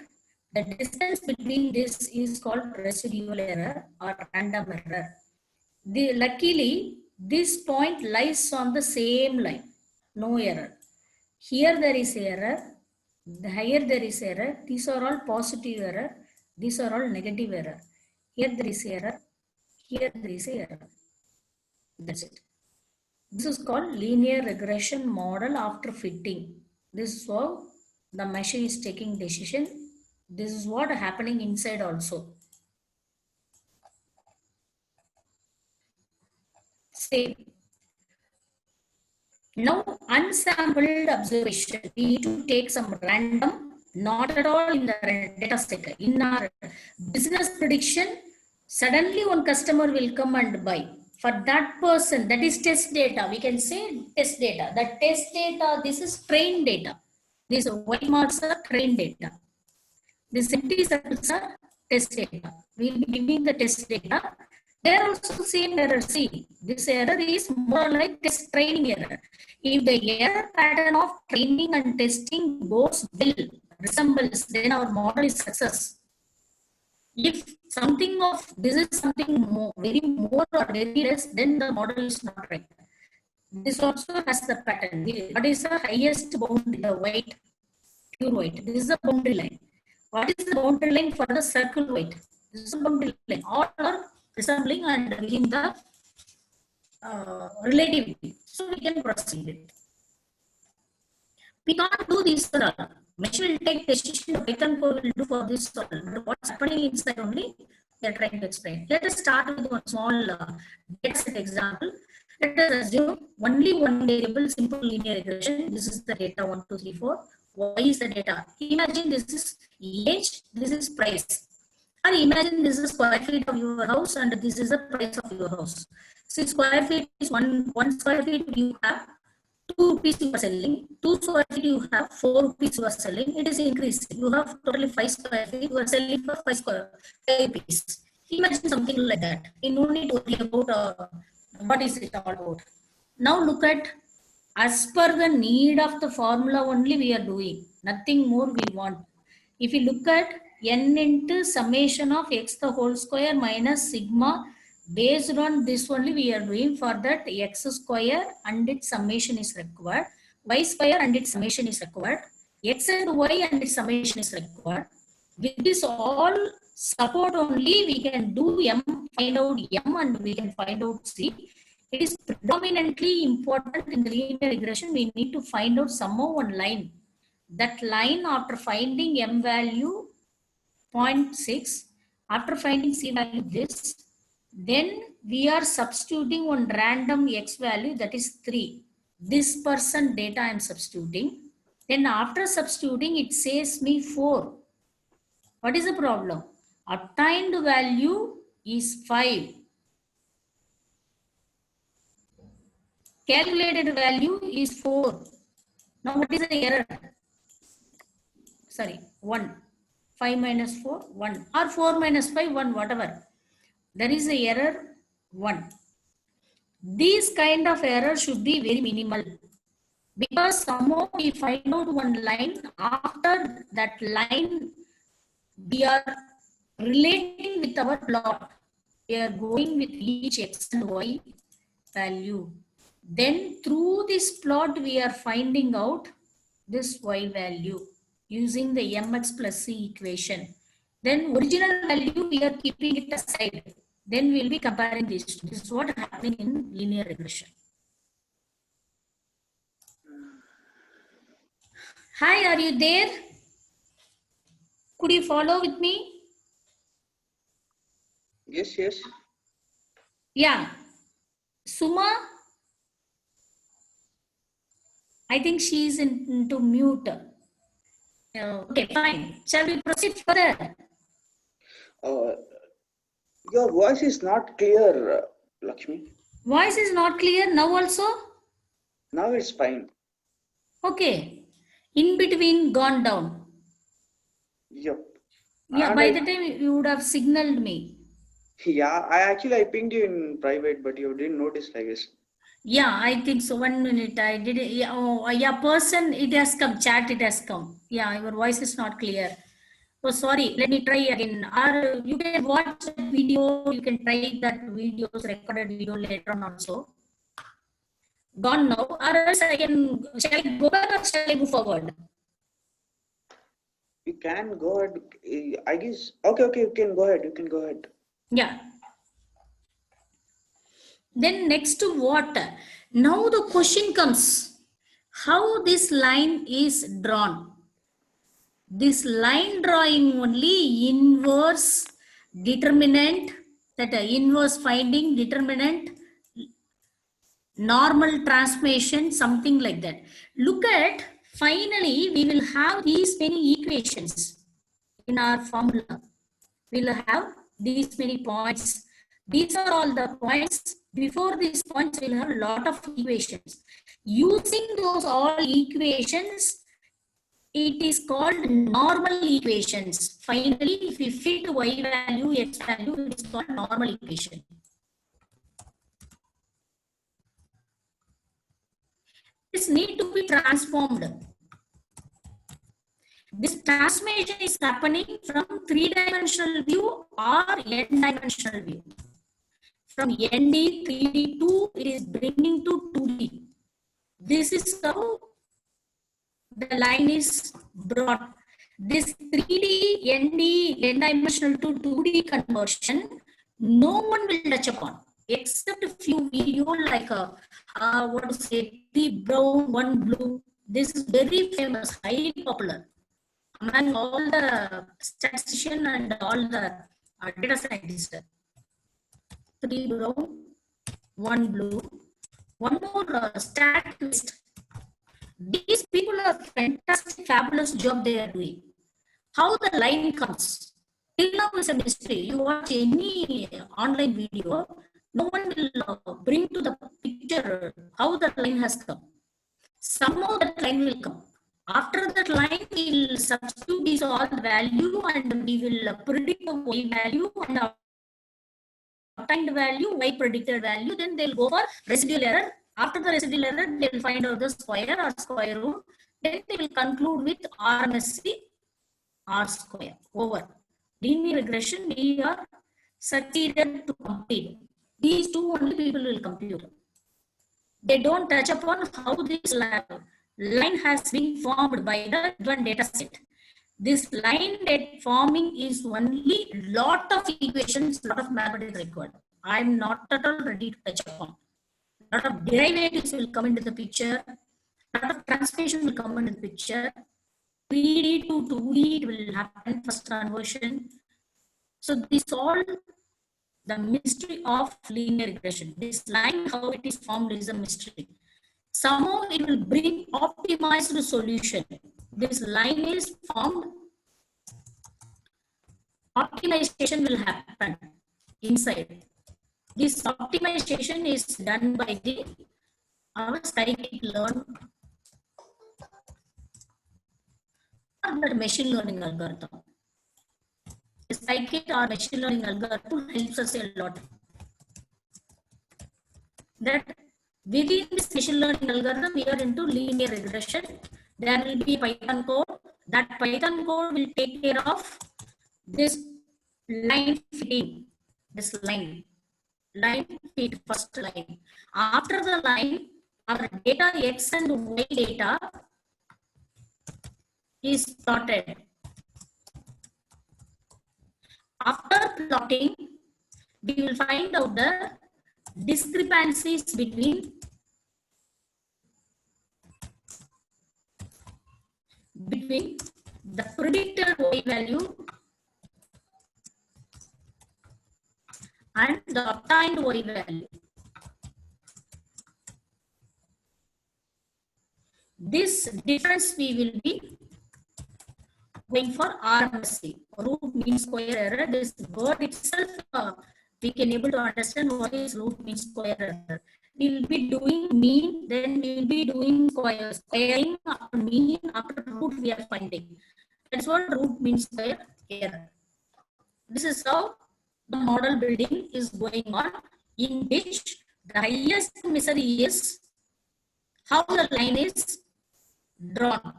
The distance between this is called residual error or random error. Luckily, this point lies on the same line. No error. Here there is error. Here there is error. These are all positive error. These are all negative error. Here there is error. Here there is error. That's it. This is called linear regression model after fitting. This is how the machine is taking decision. This is what happening inside also. Same. Now, unsampled observation. We need to take some random, not at all in the data set. In our business prediction, suddenly one customer will come and buy. For that person, that is test data. We can say test data. The test data, this is trained data. These white marks are trained data. These empty circles are test data. We will be giving the test data. There are also same error. See, this error is more like test training error. If the error pattern of training and testing goes well, resembles, then our model is success. If something of this is something more, very more or very less, then the model is not right. This also has the pattern. What is the highest boundary? The white, pure white. This is the boundary line. What is the boundary line for the circle white? This is the boundary line. All are resembling and within the relativity. So we can proceed it. We can't do this at all. Machine will take decision, Python code will do for this all. But what's happening inside only, we are trying to explain. Let us start with one small data set example. Let us assume only one variable, simple linear regression. This is the data 1, 2, 3, 4. Y is the data. Imagine this is age, this is price. Or imagine this is square feet of your house and this is the price of your house. See, square feet is one square feet you have 2 rupees you are selling, 2 square feet you have 4 rupees you are selling. It is increasing. You have totally 5 square feet you are selling for 5 rupees. Imagine something like that. You no need to worry about what is it all about. Now look at, as per the need of the formula only we are doing. Nothing more we want. If you look at n into summation of x the whole square minus sigma, based on this only we are doing. For that x square and its summation is required, y square and its summation is required, X and Y and its summation is required. With this all support only, we can do M, find out M, and we can find out C. It is predominantly important in the linear regression. We need to find out somehow one line. That line, after finding M value 0.6, after finding C value this, then we are substituting one random X value, that is 3. This person data I am substituting. Then after substituting, it says me 4. What is the problem? Obtained value is 5. Calculated value is 4. Now what is the error? Sorry, 1. 5 minus 4, 1. Or 4 minus 5, 1, whatever. There is a error 1. These kind of errors should be very minimal. Because somehow we find out one line, after that line we are relating with our plot. We are going with each X and Y value. Then through this plot we are finding out this Y value using the mx plus c equation. Then original value we are keeping it aside. Then we will be comparing these two. This is what is happening in linear regression. Hi, are you there? Could you follow with me? Yes, yes. Yeah. Suma? I think she is into mute. Okay, fine. Shall we proceed further? Your voice is not clear, Lakshmi. Voice is not clear now also? Now it's fine. Okay. In between gone down. Yep. Yeah, And by the time you would have signaled me. Yeah, I pinged you in private, but you didn't notice, I guess. Yeah, I think so. 1 minute. I did it. Yeah, oh, yeah, person, it has come. Chat, it has come. Yeah, your voice is not clear. Oh, sorry. Let me try again. Or you can watch that video. You can try that videos, recorded video later on also. Gone now. Or else I can, shall I go back or shall I move forward? You can go ahead. I guess. Okay, you can go ahead. You can go ahead. Yeah. Then next to what? Now the question comes, how this line is drawn? This line drawing only inverse determinant, that inverse finding determinant, normal transformation, something like that. Look at, finally we will have these many equations in our formula. We will have these many points. These are all the points. Before these points, we will have a lot of equations. Using those all equations, it is called normal equations. Finally, if we fit y value, x value, it is called normal equation. This need to be transformed. This transformation is happening from 3-dimensional view or n-dimensional view. From ND, 3D to, it is bringing to 2D. This is how the line is brought. This 3D, ND, n-dimensional to 2D conversion, no one will touch upon, except a few video like what to say, 3 brown, 1 blue. This is very famous, highly popular among all the statisticians and all the data scientists. 3 brown, 1 blue. One more stat twist. These people are fantastic, fabulous job they are doing. How the line comes, till now is a mystery. You watch any online video, no one will bring to the picture how the line has come. Somehow that line will come. After that line, we will substitute these all value and we will predict the y value and obtained value, y predicted value. Then they'll go for residual error. After the residual error, they will find out the square or square root. Then they will conclude with RMSC R square over. Linear regression, we are succeeded to complete. These two only people will compute. They don't touch upon how this line has been formed by the given data set. This line forming is only lot of equations, lot of mathematics required. I am not at all ready to touch upon. Lot of derivatives will come into the picture. Lot of transformation will come into the picture. 3D to 2D will happen, first conversion. So this all the mystery of linear regression. This line, how it is formed, is a mystery. Somehow it will bring optimized solution. This line is formed, optimization will happen inside. This optimization is done by our scikit-learn or the machine learning algorithm. The scikit or machine learning algorithm helps us a lot. That within this machine learning algorithm, we are into linear regression. There will be Python code. That Python code will take care of this line fitting, this line fit, first line. After the line, our data X and Y data is plotted. After plotting, we will find out the discrepancies between the predicted Y value and the obtained Y value. This difference we will be going for RMSE, root mean square error. This word itself, we can able to understand what is root mean square error. We will be doing mean, then we will be doing squaring after mean, after root we are finding. That's what root mean square error. This is how the model building is going on, in which the highest misery is how the line is drawn.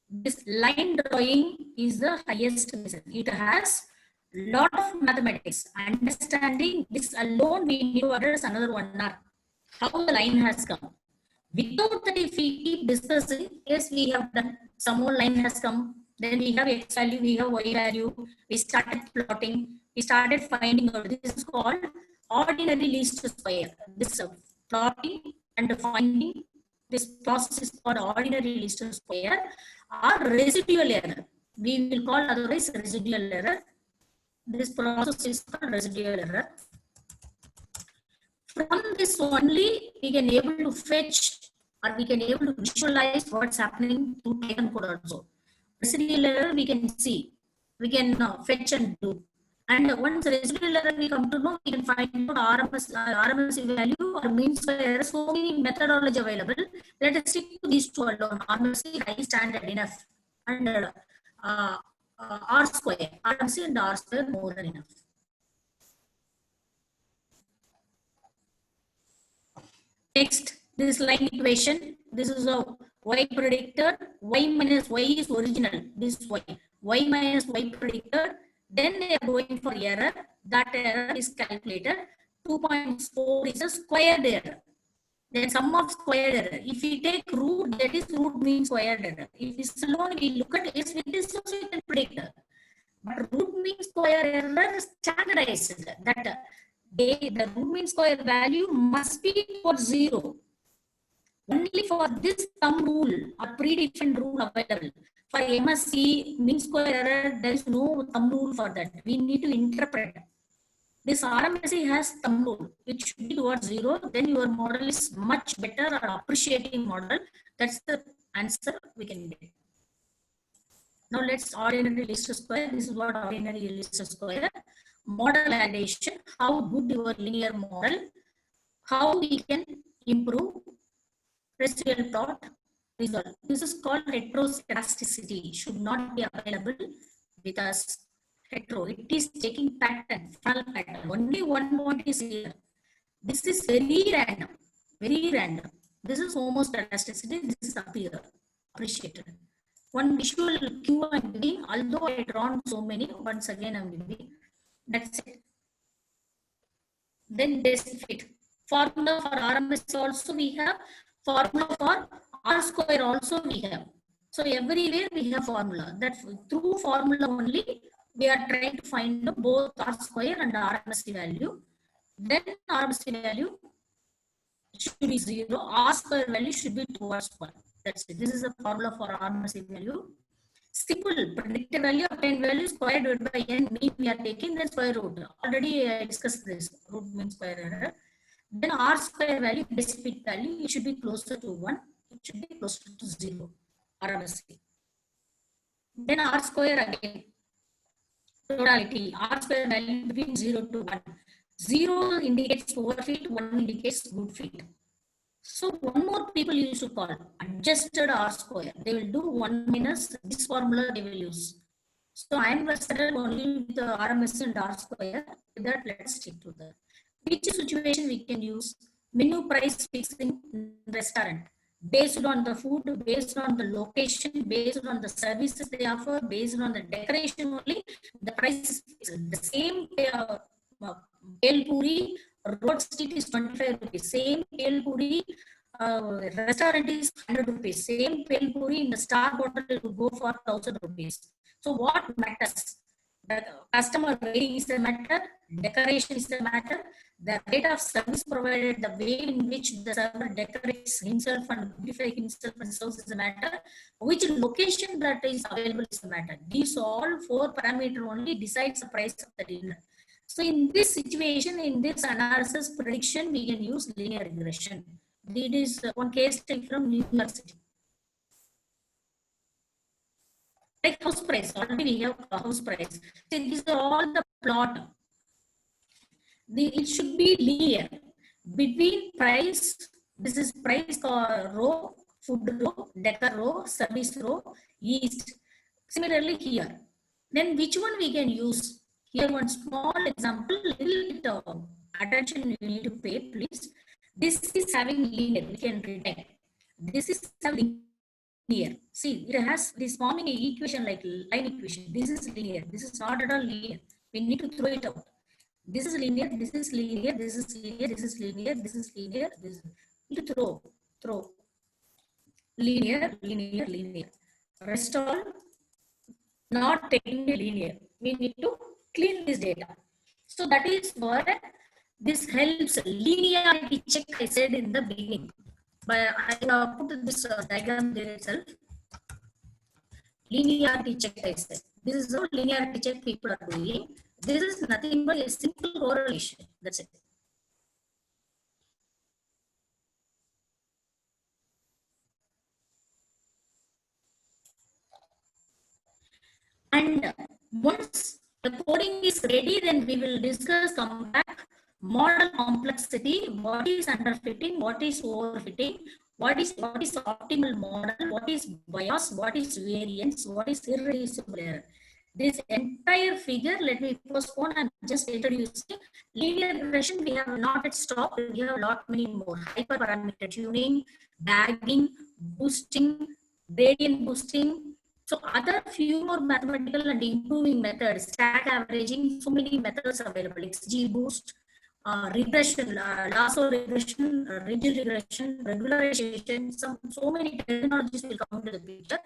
This line drawing is the highest method. It has lot of mathematics. Understanding this alone, we need to address another 1 hour. How the line has come. Without that, if we keep discussing, yes, we have done some more line has come. Then we have X value, we have Y value. We started plotting. We started finding out. This is called ordinary least square. This plotting and finding. This process is called ordinary least square or residual error. We will call otherwise residual error. This process is called residual error. From this only, we can able to fetch or we can able to visualize what's happening to Python code also. Residual error we can see, we can fetch and do. And once residual error we come to know, we can find out RMS value or mean square error. So many methodology available. Let us stick to these two alone. RMS high standard enough, and R square, RMS and R square more than enough. Next, this line equation. This is a Y predictor. Y minus Y is original. This Y. Y minus Y predictor. Then they are going for error. That error is calculated. 2.4 is a squared error. Then sum of squared error. If we take root, that is root mean squared error. If this alone we look at it, with this also we can predict. But root mean square error is standardized. That the root mean square value must be for 0. Only for this thumb rule or predefined rule available. For MSC mean square error, there is no thumb rule for that. We need to interpret. This RMSE has thumb rule. It should be towards 0. Then your model is much better or appreciating model. That's the answer we can get. Now let's ordinary least square. This is what ordinary least square. Model validation. How good your linear model. How we can improve residual plot result. This is called heteroscedasticity. Should not be available with us. Hetero. It is taking pattern, funnel pattern. Only one point is here. This is very random. Very random. This is homoscedasticity. This is appreciated. One visual cue I'm giving, although I drawn so many, once again I'm giving. That's it. Then best fit. Formula for RMS also we have. Formula for R square also we have. So everywhere we have formula. That through formula only we are trying to find both R square and RMSE value. Then RMSE value should be 0. R square value should be towards 1. That's it. This is the formula for RMSE value. Simple. Predicted value, obtained value, square divided by n, mean we are taking, then square root. Already I discussed this. Root means square error. Then R square value, basic fit value, it should be closer to 1. It should be closer to 0. RMSE. Then R square again. Totality. R square value between 0 to 1. 0 indicates poor fit, 1 indicates good fit. So one more people used to call adjusted R square. They will do 1 minus this formula they will use. So I am versatile only with the RMS and R square. With that, let's stick to that. Which situation we can use? Menu price fixing in restaurant. Based on the food, based on the location, based on the services they offer, based on the decoration only, the price is fixed. The same Bel Puri, road street is 25 rupees. Same Bel Puri, restaurant is 100 rupees. Same Bel Puri in the star hotel will go for 1000 rupees. So what matters? The customer rating is a matter, decoration is a matter, the rate of service provided, the way in which the server decorates himself and beautifies himself and serves is a matter, which location that is available is a matter. These all 4 parameters only decides the price of the dinner. So in this situation, in this analysis prediction, we can use linear regression. It is one case taken from New York City. Like house price, already we have house price. So these are all the plot. It should be linear between price. This is price row, food row, decor row, service row, east. Similarly here. Then which one we can use? Here one small example, little bit of attention you need to pay, please. This is having linear, we can retain. This is having linear. See, it has this forming a equation like line equation. This is linear. This is not at all linear. We need to throw it out. This is linear. This is linear. This is linear. This is linear. This is linear. This is to throw. Linear, linear, linear. Rest all not taking linear. We need to clean this data. So that is what this helps. Linearity check I said in the beginning. But I put this diagram there itself. Linearity check I said. This is how linearity check people are doing. This is nothing but a simple correlation. That's it. And once the coding is ready, then we will discuss, come back, model complexity, what is underfitting, what is overfitting, what is optimal model, what is bias, what is variance, what is irreducible error. This entire figure, let me postpone and just introduce it. Linear regression, we have not yet stopped. We have a lot many more. Hyperparameter tuning, bagging, boosting, gradient boosting. So other few more mathematical and improving methods, stack averaging, so many methods available. XG boost, regression, lasso regression, rigid regression, regularization, so many technologies will come into the picture.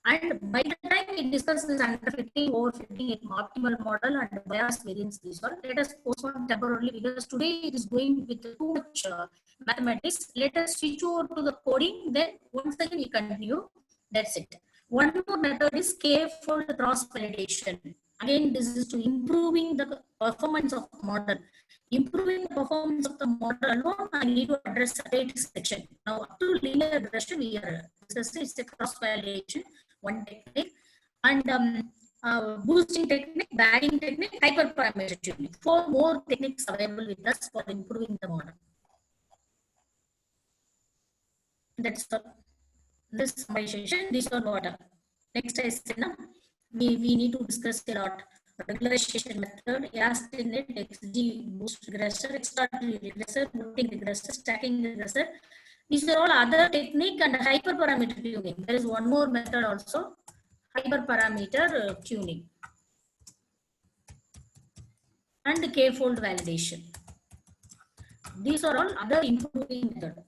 And by the time we discuss this underfitting, overfitting, optimal model, and bias variance, these all, let us postpone temporarily because today it is going with too much mathematics. Let us switch over to the coding. Then once again we continue. That's it. One more method is K-fold cross-validation. Again, this is to improving the performance of the model. Improving the performance of the model alone, I need to address statistics section. Now, up to linear regression, we are discussing it's a cross-validation, one technique, and boosting technique, bagging technique, hyperparameter tuning. 4 more techniques available with us for improving the model. That's all. This summarization, these are what next I said now. We need to discuss a lot. Regularization method, estimate, XG, boost regressor, extraordinary regressor, routing regressor, stacking regressor. These are all other technique and hyperparameter tuning. There is one more method also, hyperparameter tuning and K-fold validation. These are all other improving methods.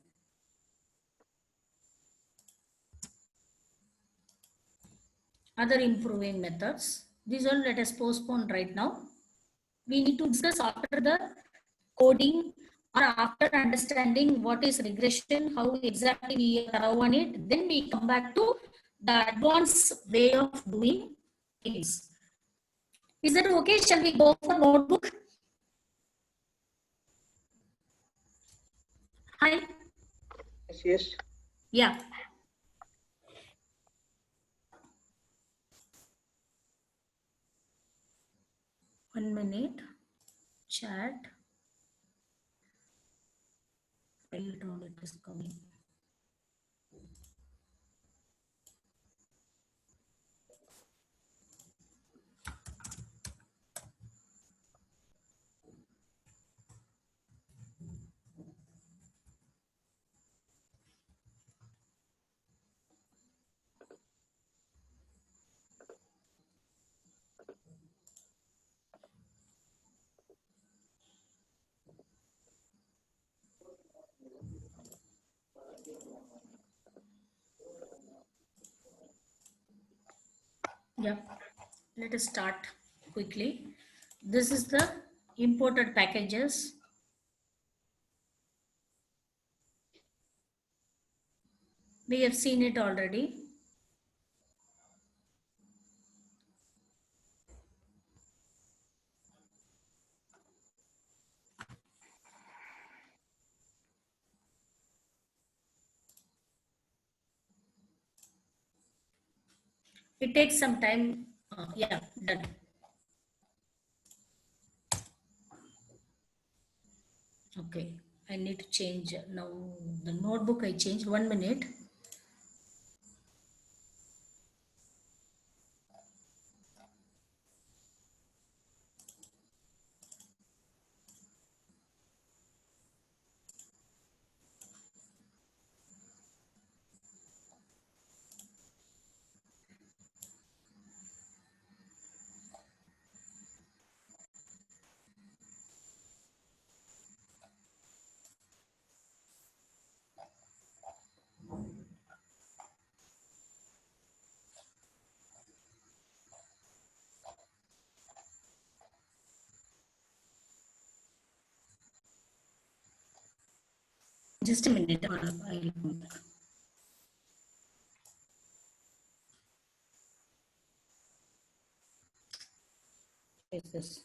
Other improving methods. These all let us postpone right now. We need to discuss after the coding or after understanding what is regression, how exactly we are on it. Then we come back to the advanced way of doing things. Is that okay? Shall we go for notebook? Hi. Yes, yes. Yeah. One minute. Chat. Wait on it is coming. Yeah. Let us start quickly. This is the imported packages. We have seen it already. It takes some time. Yeah, done. Okay. I need to change now the notebook. I changed 1 minute. Just a minute. I'll come back. Is this?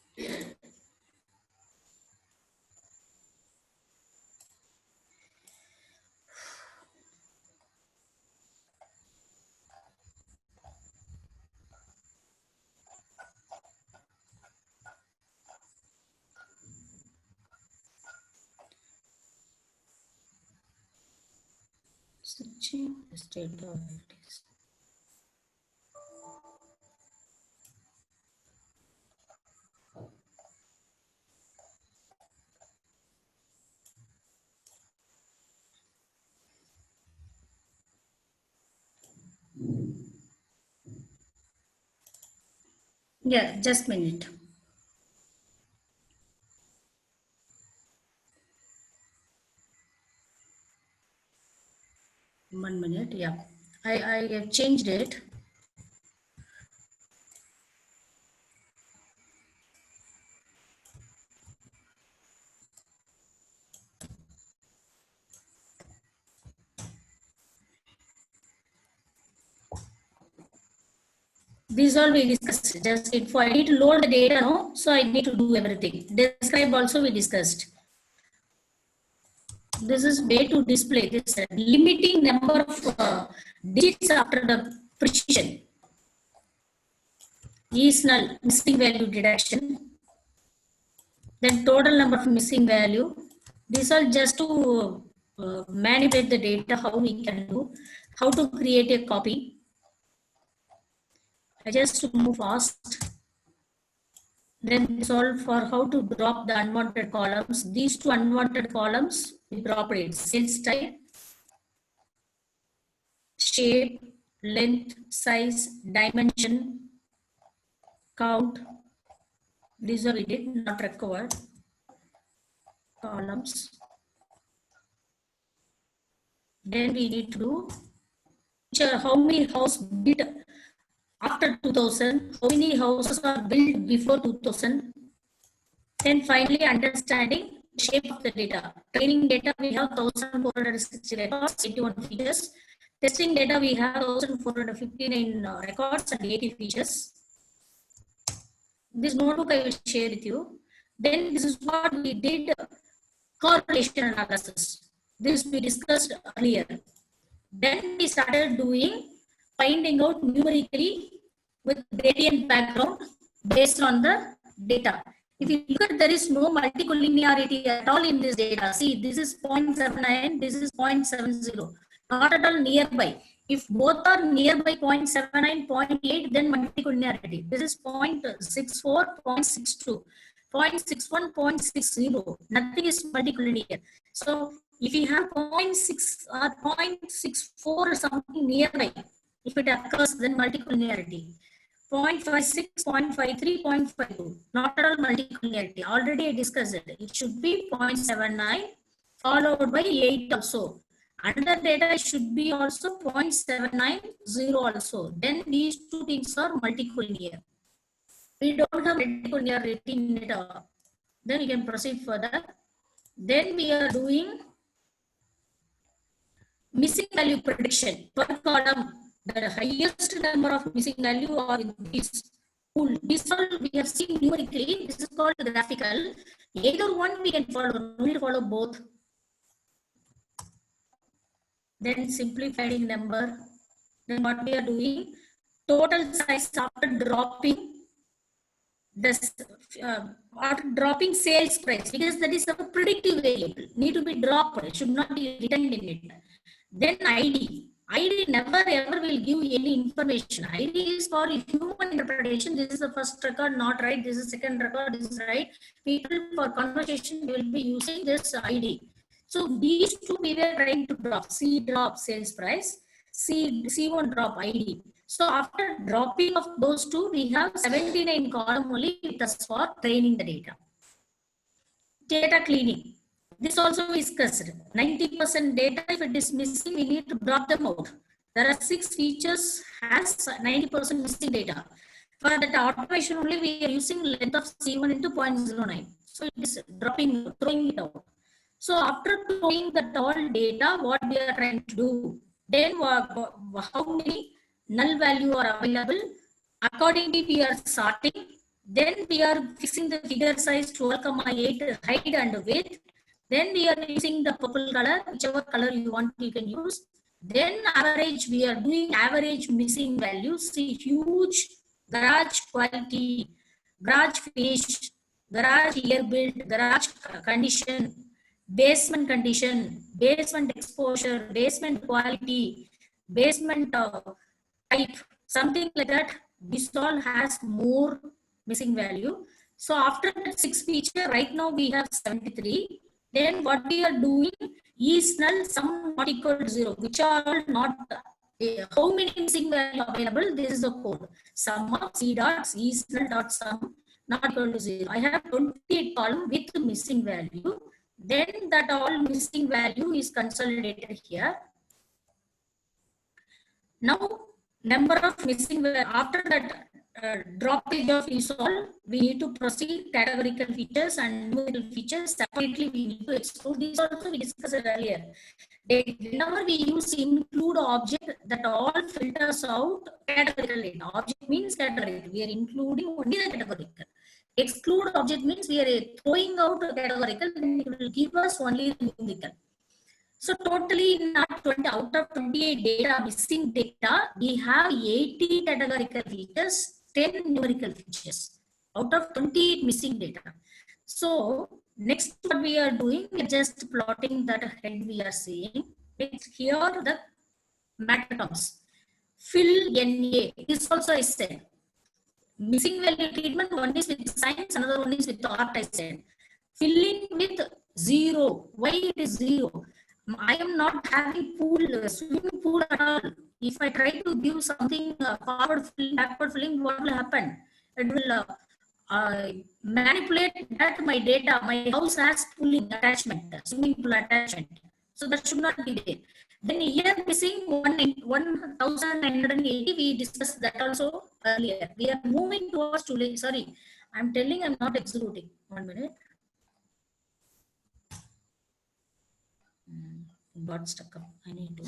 Searching the state of it is. Yeah, just a minute. One minute. Yeah. I have changed it. These all we discussed. Just if I need to load the data, no, so I need to do everything. Describe also we discussed. This is way to display this limiting number of digits after the precision. Is null, missing value detection. Then total number of missing value. These are just to manipulate the data, how we can do, how to create a copy. I just move fast. Then solve for how to drop the unwanted columns. These two unwanted columns, we drop it. Cell style, shape, length, size, dimension, count. These are we did not required. Columns. Then we need to do how many house built after 2000, how many houses are built before 2000. Then finally understanding the shape of the data. Training data, we have 1460 records, 81 features. Testing data, we have 1459 records and 80 features. This notebook I will share with you. Then this is what we did, correlation analysis. This we discussed earlier. Then we started doing finding out numerically with gradient background based on the data. If you look at, there is no multicollinearity at all in this data. See, this is 0.79, this is 0.70, not at all nearby. If both are nearby 0.79, 0.8, then multicollinearity. This is 0.64, 0.62, 0.61, 0.60. Nothing is multicollinear. So if you have 0.6 or 0.64 or something nearby, if it occurs, then multicollinearity. 0.56, 0.53, 0.52, not at all multicollinearity. Already I discussed it. It should be 0.79 followed by 8 also. Another data should be also 0.790 also. Then these two things are multicollinear. We don't have multicollinearity in it. Then we can proceed further. Then we are doing missing value prediction per column. The highest number of missing value are in this pool. This all we have seen numerically. This is called graphical. Either one we can follow. No need to follow both. Then simplified number. Then what we are doing? Total size after dropping this after dropping sales price, because that is a predictive variable. Need to be dropped. It should not be written in it. Then ID. ID never ever will give any information. ID is for human interpretation. This is the first record, not right. This is second record, this is right. People for conversation will be using this ID. So these two we were trying to drop. C drop sales price, C1 drop ID. So after dropping of those two, we have 79 column only with us for training the data. Data cleaning. This also we discussed. 90% data, if it is missing, we need to drop them out. There are 6 features has 90% missing data. For that automation only, we are using length of C1 into 0.09. So it is dropping, throwing it out. So after throwing that all data, what we are trying to do, then how many null value are available? Accordingly, we are sorting. Then we are fixing the figure size 12,8 height and width. Then we are using the purple color, whichever color you want, you can use. Then average, we are doing average missing values. See, huge garage quality, garage finish, garage year build, garage condition, basement condition, basement exposure, basement quality, basement type, something like that. This all has more missing value. So after that 6 feature, right now we have 73. Then what we are doing is null sum not equal to 0, which are all not, how many missing value available, this is the code. Sum of C dots is null dot sum not equal to 0. I have 28 column with missing value. Then that all missing value is consolidated here. Now number of missing value, after that droppage of is all, we need to proceed categorical features and numerical features separately. We need to exclude these also. We discussed it earlier. Whenever we use include object, that all filters out categorical data. Object means categorical. We are including only the categorical. Exclude object means we are throwing out categorical, and it will give us only the numerical. So totally in out of 28 data, missing data, we have 80 categorical features, 10 numerical features out of 28 missing data. So next what we are doing, we are just plotting that head we are seeing. Here the matter comes. Fill NA, this also I said. Missing value treatment, one is with science, another one is with art, I said. Filling with 0. Why it is 0? I am not having swimming pool at all. If I try to give something forward filling, backward filling, what will happen? It will manipulate that my data. My house has pooling attachment, swimming pool attachment. So that should not be there. Then here missing 1980, we discussed that also earlier. We are moving towards today. Sorry, I'm telling I'm not executing. 1 minute. Got stuck up. I need to.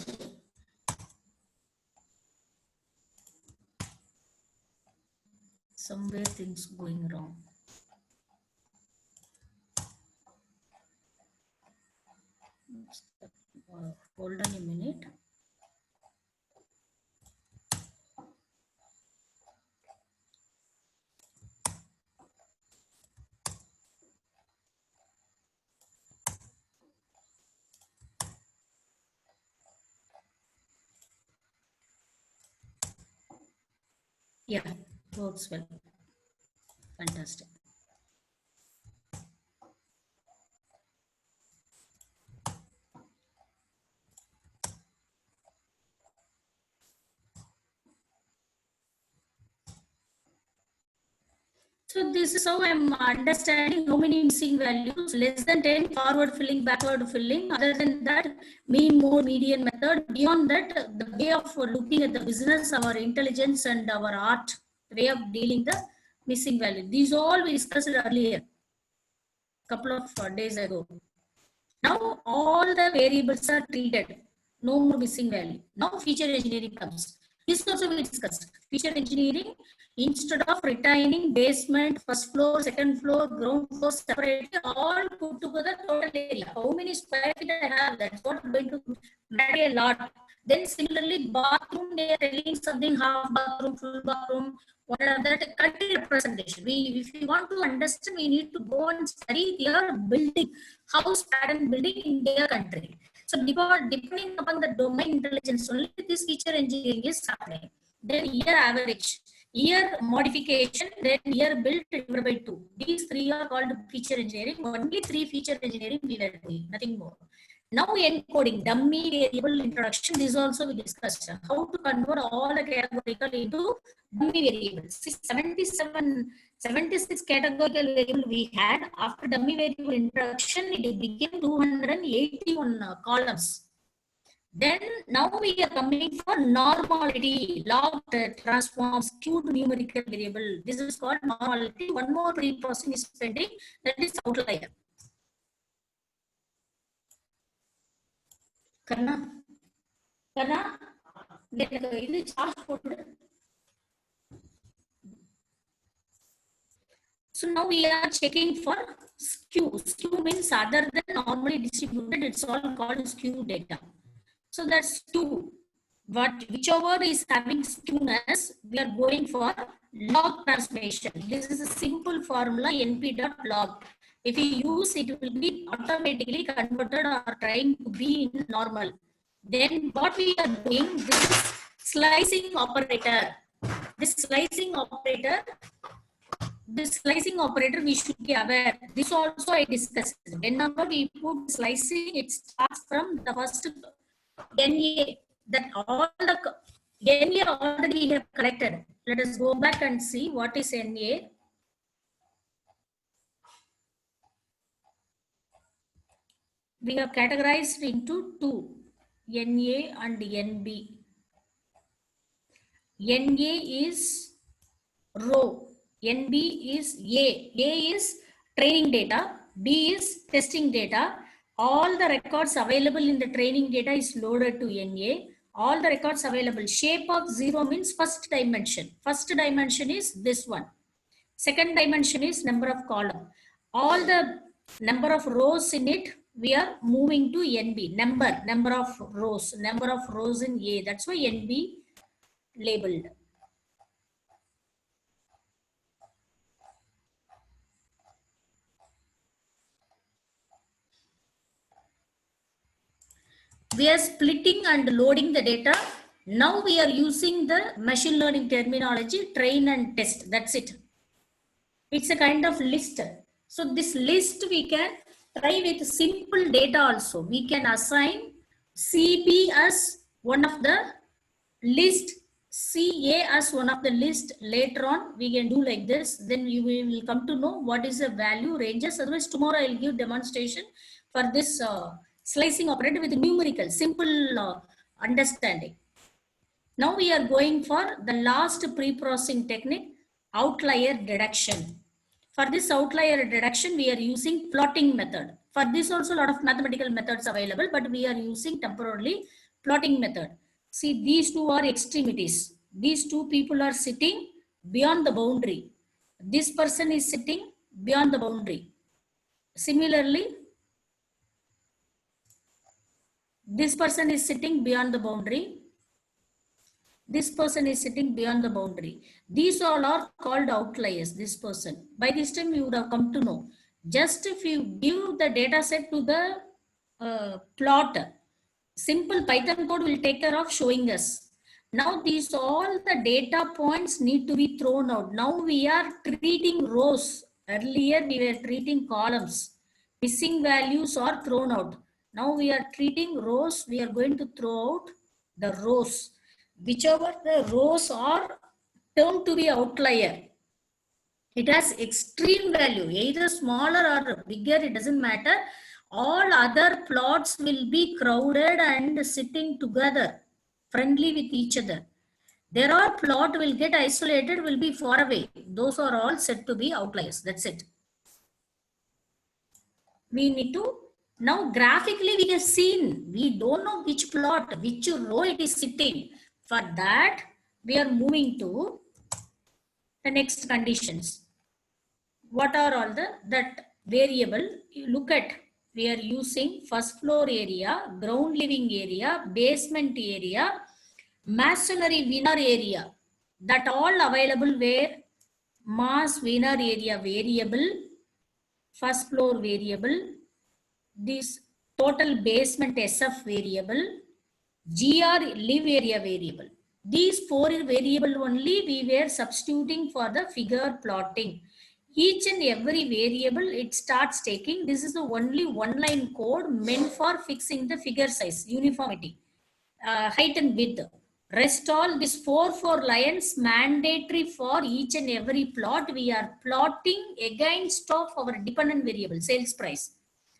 Somewhere things going wrong. Hold on a minute. Yeah, works well. Fantastic. So this is how I'm understanding how many missing values, less than 10 forward filling, backward filling. Other than that, mean, mode, median method. Beyond that, the way of looking at the business, our intelligence and our art, way of dealing the missing value. These all we discussed earlier, couple of days ago. Now all the variables are treated. No more missing value. Now feature engineering comes. This also we discussed. Feature engineering, instead of retaining basement, first floor, second floor, ground floor separately, all put together total area. How many square feet I have? That's what I'm going to matter a lot. Then similarly, bathroom, they are telling something half bathroom, full bathroom, what are that country representation. If you want to understand, we need to go and study their building, house pattern building in their country. So depending upon the domain intelligence, only this feature engineering is happening. Then year average, year modification, then year built divided by 2. These three are called feature engineering. Only 3 feature engineering we were doing, nothing more. Now encoding, dummy variable introduction, this also we discussed. How to convert all the categorical into dummy variables. 76 categorical variable we had. After dummy variable introduction, it became 281 columns. Then now we are coming for normality, log transforms, skewed numerical variable. This is called normality. One more pre-processing is pending, that is outlier. Karna, so now we are checking for skew. Skew means other than normally distributed, it's all called skew data. So that's skew. But whichever is having skewness, we are going for log transformation. This is a simple formula, np.log. If you use it, will be automatically converted or trying to be in normal. Then what we are doing, this is slicing operator. This slicing operator we should be aware. This also I discussed. Whenever we put slicing, it starts from the first NA. That all the NA already we have collected. Let us go back and see what is NA. We have categorized into 2, NA and NB. NA is row, NB is A. A is training data, B is testing data. All the records available in the training data is loaded to NA. All the records available. Shape of 0 means first dimension. First dimension is this one. Second dimension is number of column. All the number of rows in it, we are moving to NB. Number of rows in A. That's why NB labeled. We are splitting and loading the data. Now we are using the machine learning terminology, train and test. That's it. It's a kind of list. So this list we can try with simple data also. We can assign CB as one of the list, CA as one of the list. Later on we can do like this. Then you will come to know what is the value ranges. Otherwise tomorrow I'll give demonstration for this Slicing operator with numerical, simple understanding. Now we are going for the last pre-processing technique, outlier deduction. For this outlier deduction, we are using plotting method. For this also a lot of mathematical methods available, but we are using temporarily plotting method. See, these two are extremities. These two people are sitting beyond the boundary. This person is sitting beyond the boundary. Similarly, this person is sitting beyond the boundary. This person is sitting beyond the boundary. These all are called outliers, this person. By this time, you would have come to know. Just if you give the data set to the plot, simple Python code will take care of showing us. Now, these all the data points need to be thrown out. Now, we are treating rows. Earlier, we were treating columns. Missing values are thrown out. Now, we are treating rows. We are going to throw out the rows. Whichever the rows are termed to be outlier, it has extreme value, either smaller or bigger, it doesn't matter. All other plots will be crowded and sitting together, friendly with each other. There are plot will get isolated, will be far away. Those are all said to be outliers. That's it. We need to, now graphically we have seen, we don't know which plot, which row it is sitting. For that, we are moving to the next conditions. What are all that variable? You look at, we are using first floor area, ground living area, basement area, masonry winner area. That all available where mass winner area variable, first floor variable, this total basement SF variable, GR live area variable. These four variable only we were substituting for the figure plotting. Each and every variable it starts taking. This is the only one line code meant for fixing the figure size, uniformity, height and width. Rest all these four lines mandatory for each and every plot. We are plotting against of our dependent variable, sales price.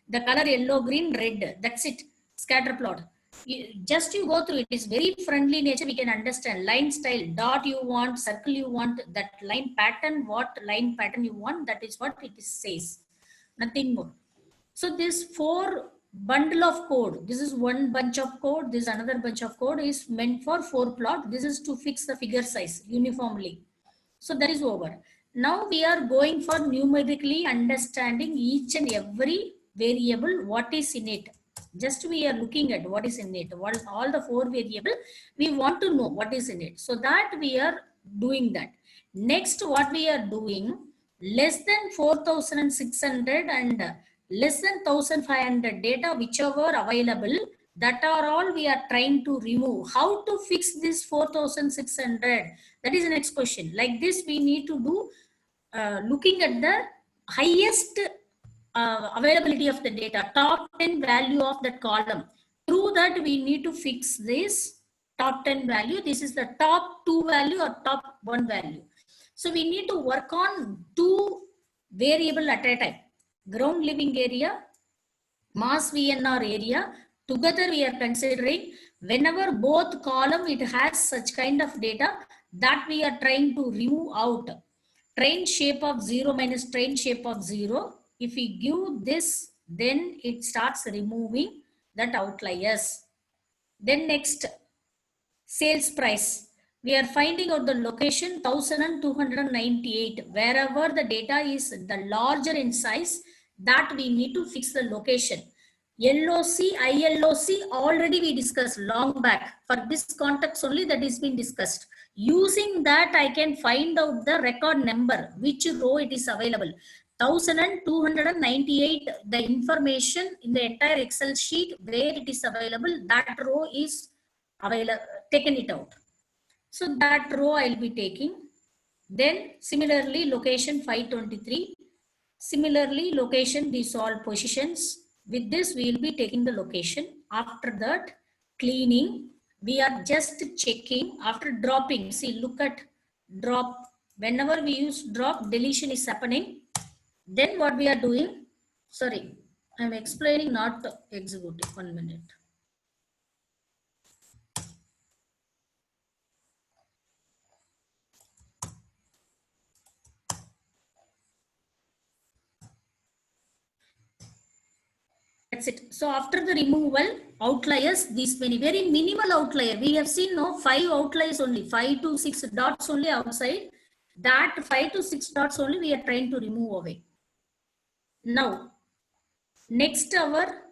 The color yellow, green, red. That's it. Scatter plot. Just you go through it. Is very friendly nature. We can understand line style, dot you want, circle you want, that line pattern, what line pattern you want. That is what it says. Nothing more. So this four bundle of code. This is one bunch of code. This another bunch of code is meant for four plot. This is to fix the figure size uniformly. So that is over. Now we are going for numerically understanding each and every variable, what is in it. Just we are looking at what is in it. What is all the four variable, we want to know what is in it. So that we are doing that. Next, what we are doing, less than 4,600 and less than 1,500 data, whichever available, that are all we are trying to remove. How to fix this 4,600? That is the next question. Like this, we need to do looking at the highest availability of the data, top 10 value of that column. Through that, we need to fix this top 10 value. This is the top 2 value or top 1 value. So we need to work on 2 variable at a time. Ground living area, mass VNR area. Together we are considering whenever both column it has such kind of data that we are trying to remove out. Train shape of 0 minus train shape of 0. If we give this, then it starts removing that outliers. Then next, sales price. We are finding out the location 1298. Wherever the data is the larger in size, that we need to fix the location. LOC, ILOC already we discussed long back. For this context only that is being discussed. Using that I can find out the record number, which row it is available. 1298, the information in the entire Excel sheet where it is available, that row is available, taken it out. So that row I'll be taking. Then similarly location 523. Similarly location, these all positions. With this we will be taking the location. After that cleaning, we are just checking after dropping. See, look at drop. Whenever we use drop, deletion is happening. Then what we are doing, sorry, I'm explaining, not executing. 1 minute. That's it. So after the removal, outliers, these many, very minimal outlier. We have seen no 5 outliers only, 5 to 6 dots only outside. That 5 to 6 dots only we are trying to remove away. Now, next our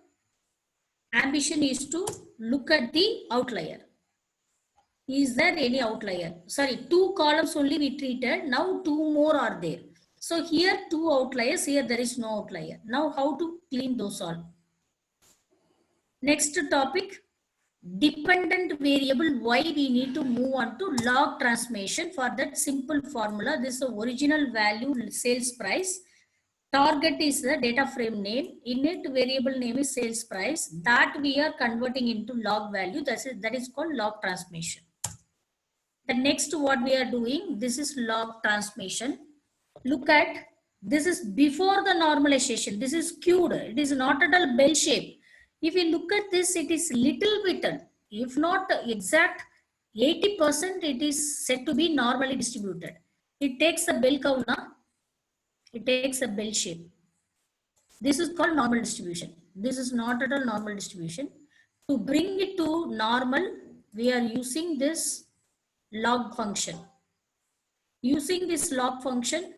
ambition is to look at the outlier. Is there any outlier? Sorry, 2 columns only we treated. Now 2 more are there. So here 2 outliers, here there is no outlier. Now how to clean those all? Next topic, dependent variable. Why we need to move on to log transformation? For that simple formula, this is the original value sales price. Target is the data frame name. Init variable name is sales price. That we are converting into log value. That is called log transformation. The next what we are doing, this is log transformation. Look at, this is before the normalization. This is skewed. It is not at all bell shape. If you look at this, it is little bit, if not exact 80%, it is said to be normally distributed. It takes a bell curve now. It takes a bell shape. This is called normal distribution. This is not at all normal distribution. To bring it to normal, we are using this log function. Using this log function,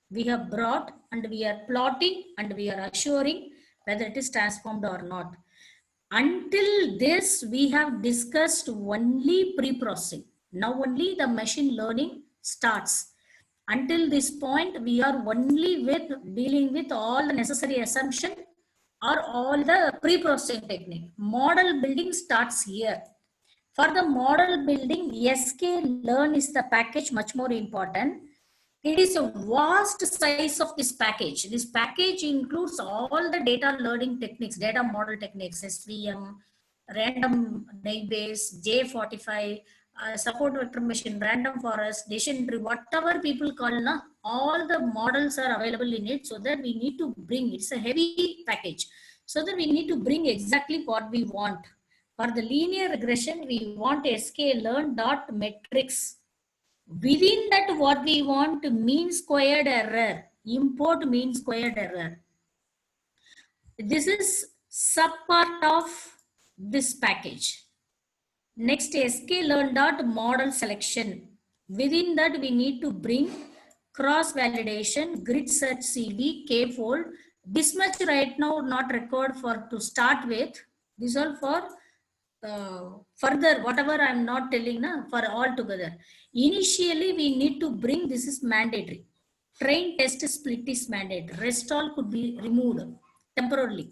we have brought and we are plotting and we are assuring whether it is transformed or not. Until this, we have discussed only pre-processing. Now only the machine learning starts. Until this point, we are only with dealing with all the necessary assumption or all the pre-processing technique. Model building starts here. For the model building, SK Learn is the package much more important. It is a vast size of this package. This package includes all the data learning techniques, data model techniques, SVM, random database, J45, support vector machine, random forest, decision tree, whatever people call, na, all the models are available in it, so that we need to bring, it's a heavy package, so that we need to bring exactly what we want. For the linear regression, we want sklearn.metrics. Within that, what we want, mean squared error, import mean squared error. This is sub part of this package. Next, sklearn.model selection. Within that, we need to bring cross validation, grid search CD, k-fold. This much right now not required for to start with. This all for further, whatever I'm not telling na, for all together. Initially, we need to bring, this is mandatory. Train test split is mandatory. Rest all could be removed temporarily.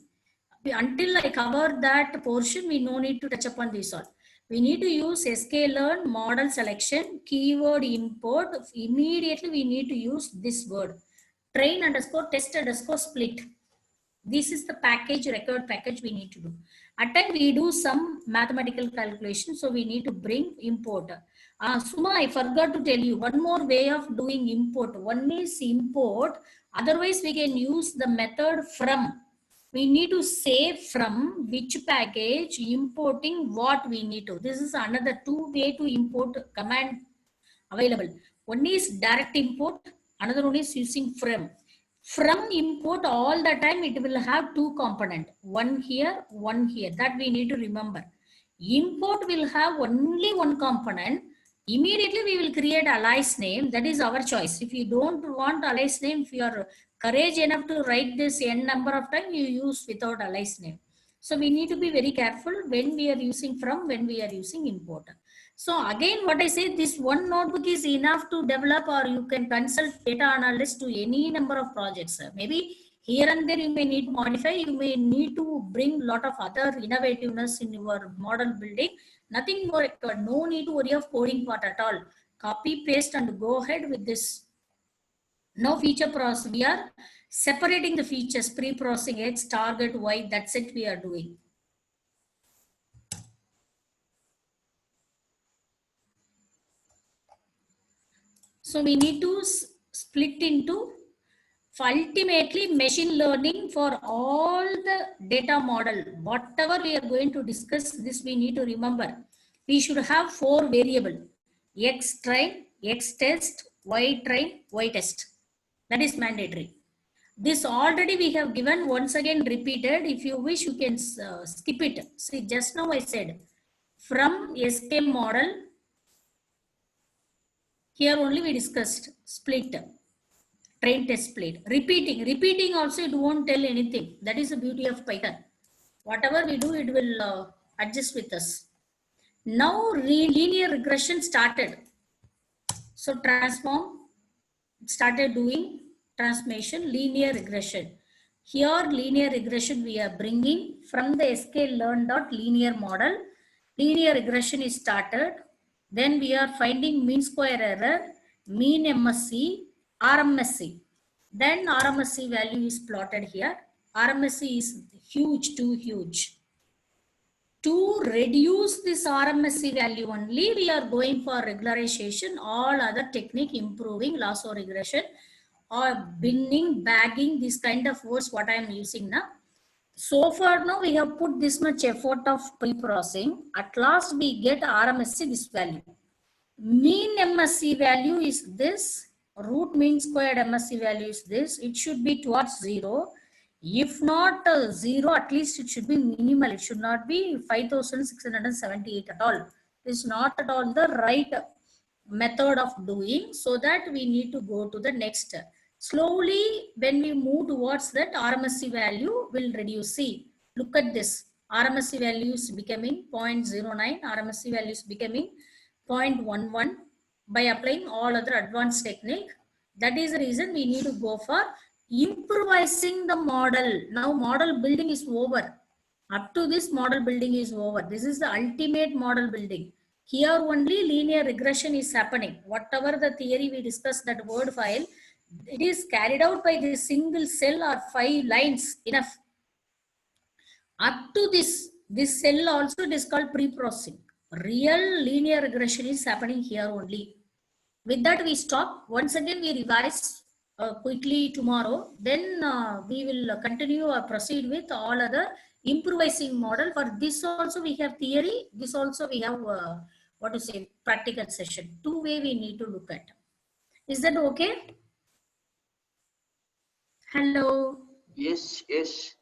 Until I cover that portion, we no need to touch upon this all. We need to use sklearn model selection, keyword import. Immediately, we need to use this word. Train underscore test underscore split. This is the package, record package we need to do. At time we do some mathematical calculation, so we need to bring import. Suma, I forgot to tell you one more way of doing import. One is import, otherwise we can use the method from. We need to say from which package importing what we need to. This is another two way to import command available. One is direct import, another one is using from. From import, all the time it will have two component, one here, one here. That we need to remember. Import will have only one component. Immediately we will create alias name. That is our choice. If you don't want alias name, if you are courage enough to write this n number of time, you use without alias name. So we need to be very careful when we are using from, when we are using import. So again, what I say, this one notebook is enough to develop, or you can consult data analyst to any number of projects. Maybe here and there you may need to modify, you may need to bring a lot of other innovativeness in your model building. Nothing more, no need to worry of coding part at all. Copy, paste and go ahead with this. No feature process, we are separating the features, pre-processing X, target Y, that's it we are doing. So we need to split into Ultimately, machine learning for all the data model, whatever we are going to discuss, this we need to remember. We should have 4 variable: X train, X test, Y train, Y test. That is mandatory. This already we have given, once again repeated. If you wish, you can skip it. See, just now I said, from SK model, here only we discussed split. Train test split. Repeating also, it won't tell anything. That is the beauty of Python. Whatever we do, it will adjust with us. Now linear regression started. So transform, started doing transformation, linear regression. Here linear regression we are bringing from the sklearn.linear model. Linear regression is started. Then we are finding mean square error, mean MSE, RMSE. Then RMSE value is plotted here. RMSE is huge, too huge. To reduce this RMSE value only, we are going for regularization, all other technique, improving lasso regression or binning, bagging, this kind of words what I am using now. So far now we have put this much effort of pre-processing. At last we get RMSE this value. Mean MSE value is this, root mean squared MSE value is this. It should be towards 0. If not 0, at least it should be minimal. It should not be 5,678 at all. This is not at all the right method of doing, so that we need to go to the next. Slowly, when we move towards that, RMSE value will reduce. See, look at this. RMSE value is becoming 0.09. RMSE value is becoming 0.11 by applying all other advanced technique. That is the reason we need to go for improvising the model. Now model building is over. Up to this, model building is over. This is the ultimate model building. Here only linear regression is happening. Whatever the theory we discussed, that word file, it is carried out by this single cell or 5 lines, enough. Up to this cell also, it is called pre-processing. Real linear regression is happening here only. With that we stop. Once again we revise quickly tomorrow. Then we will continue or proceed with all other improvising model. For this also we have theory. This also we have what to say, practical session. 2 way we need to look at. Is that okay? Hello. Yes, yes.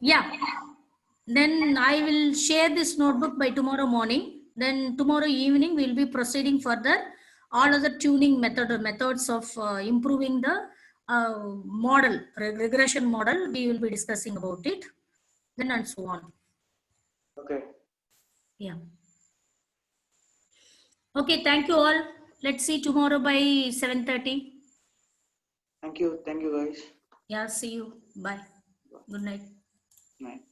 Yeah. Then I will share this notebook by tomorrow morning. Then tomorrow evening we will be proceeding further. All other tuning methods of improving the model, regression model, we will be discussing about it. Then and so on. Okay. Yeah. Okay, thank you all. Let's see tomorrow by 7:30. Thank you guys. Yeah, see you. Bye. Good night. Night.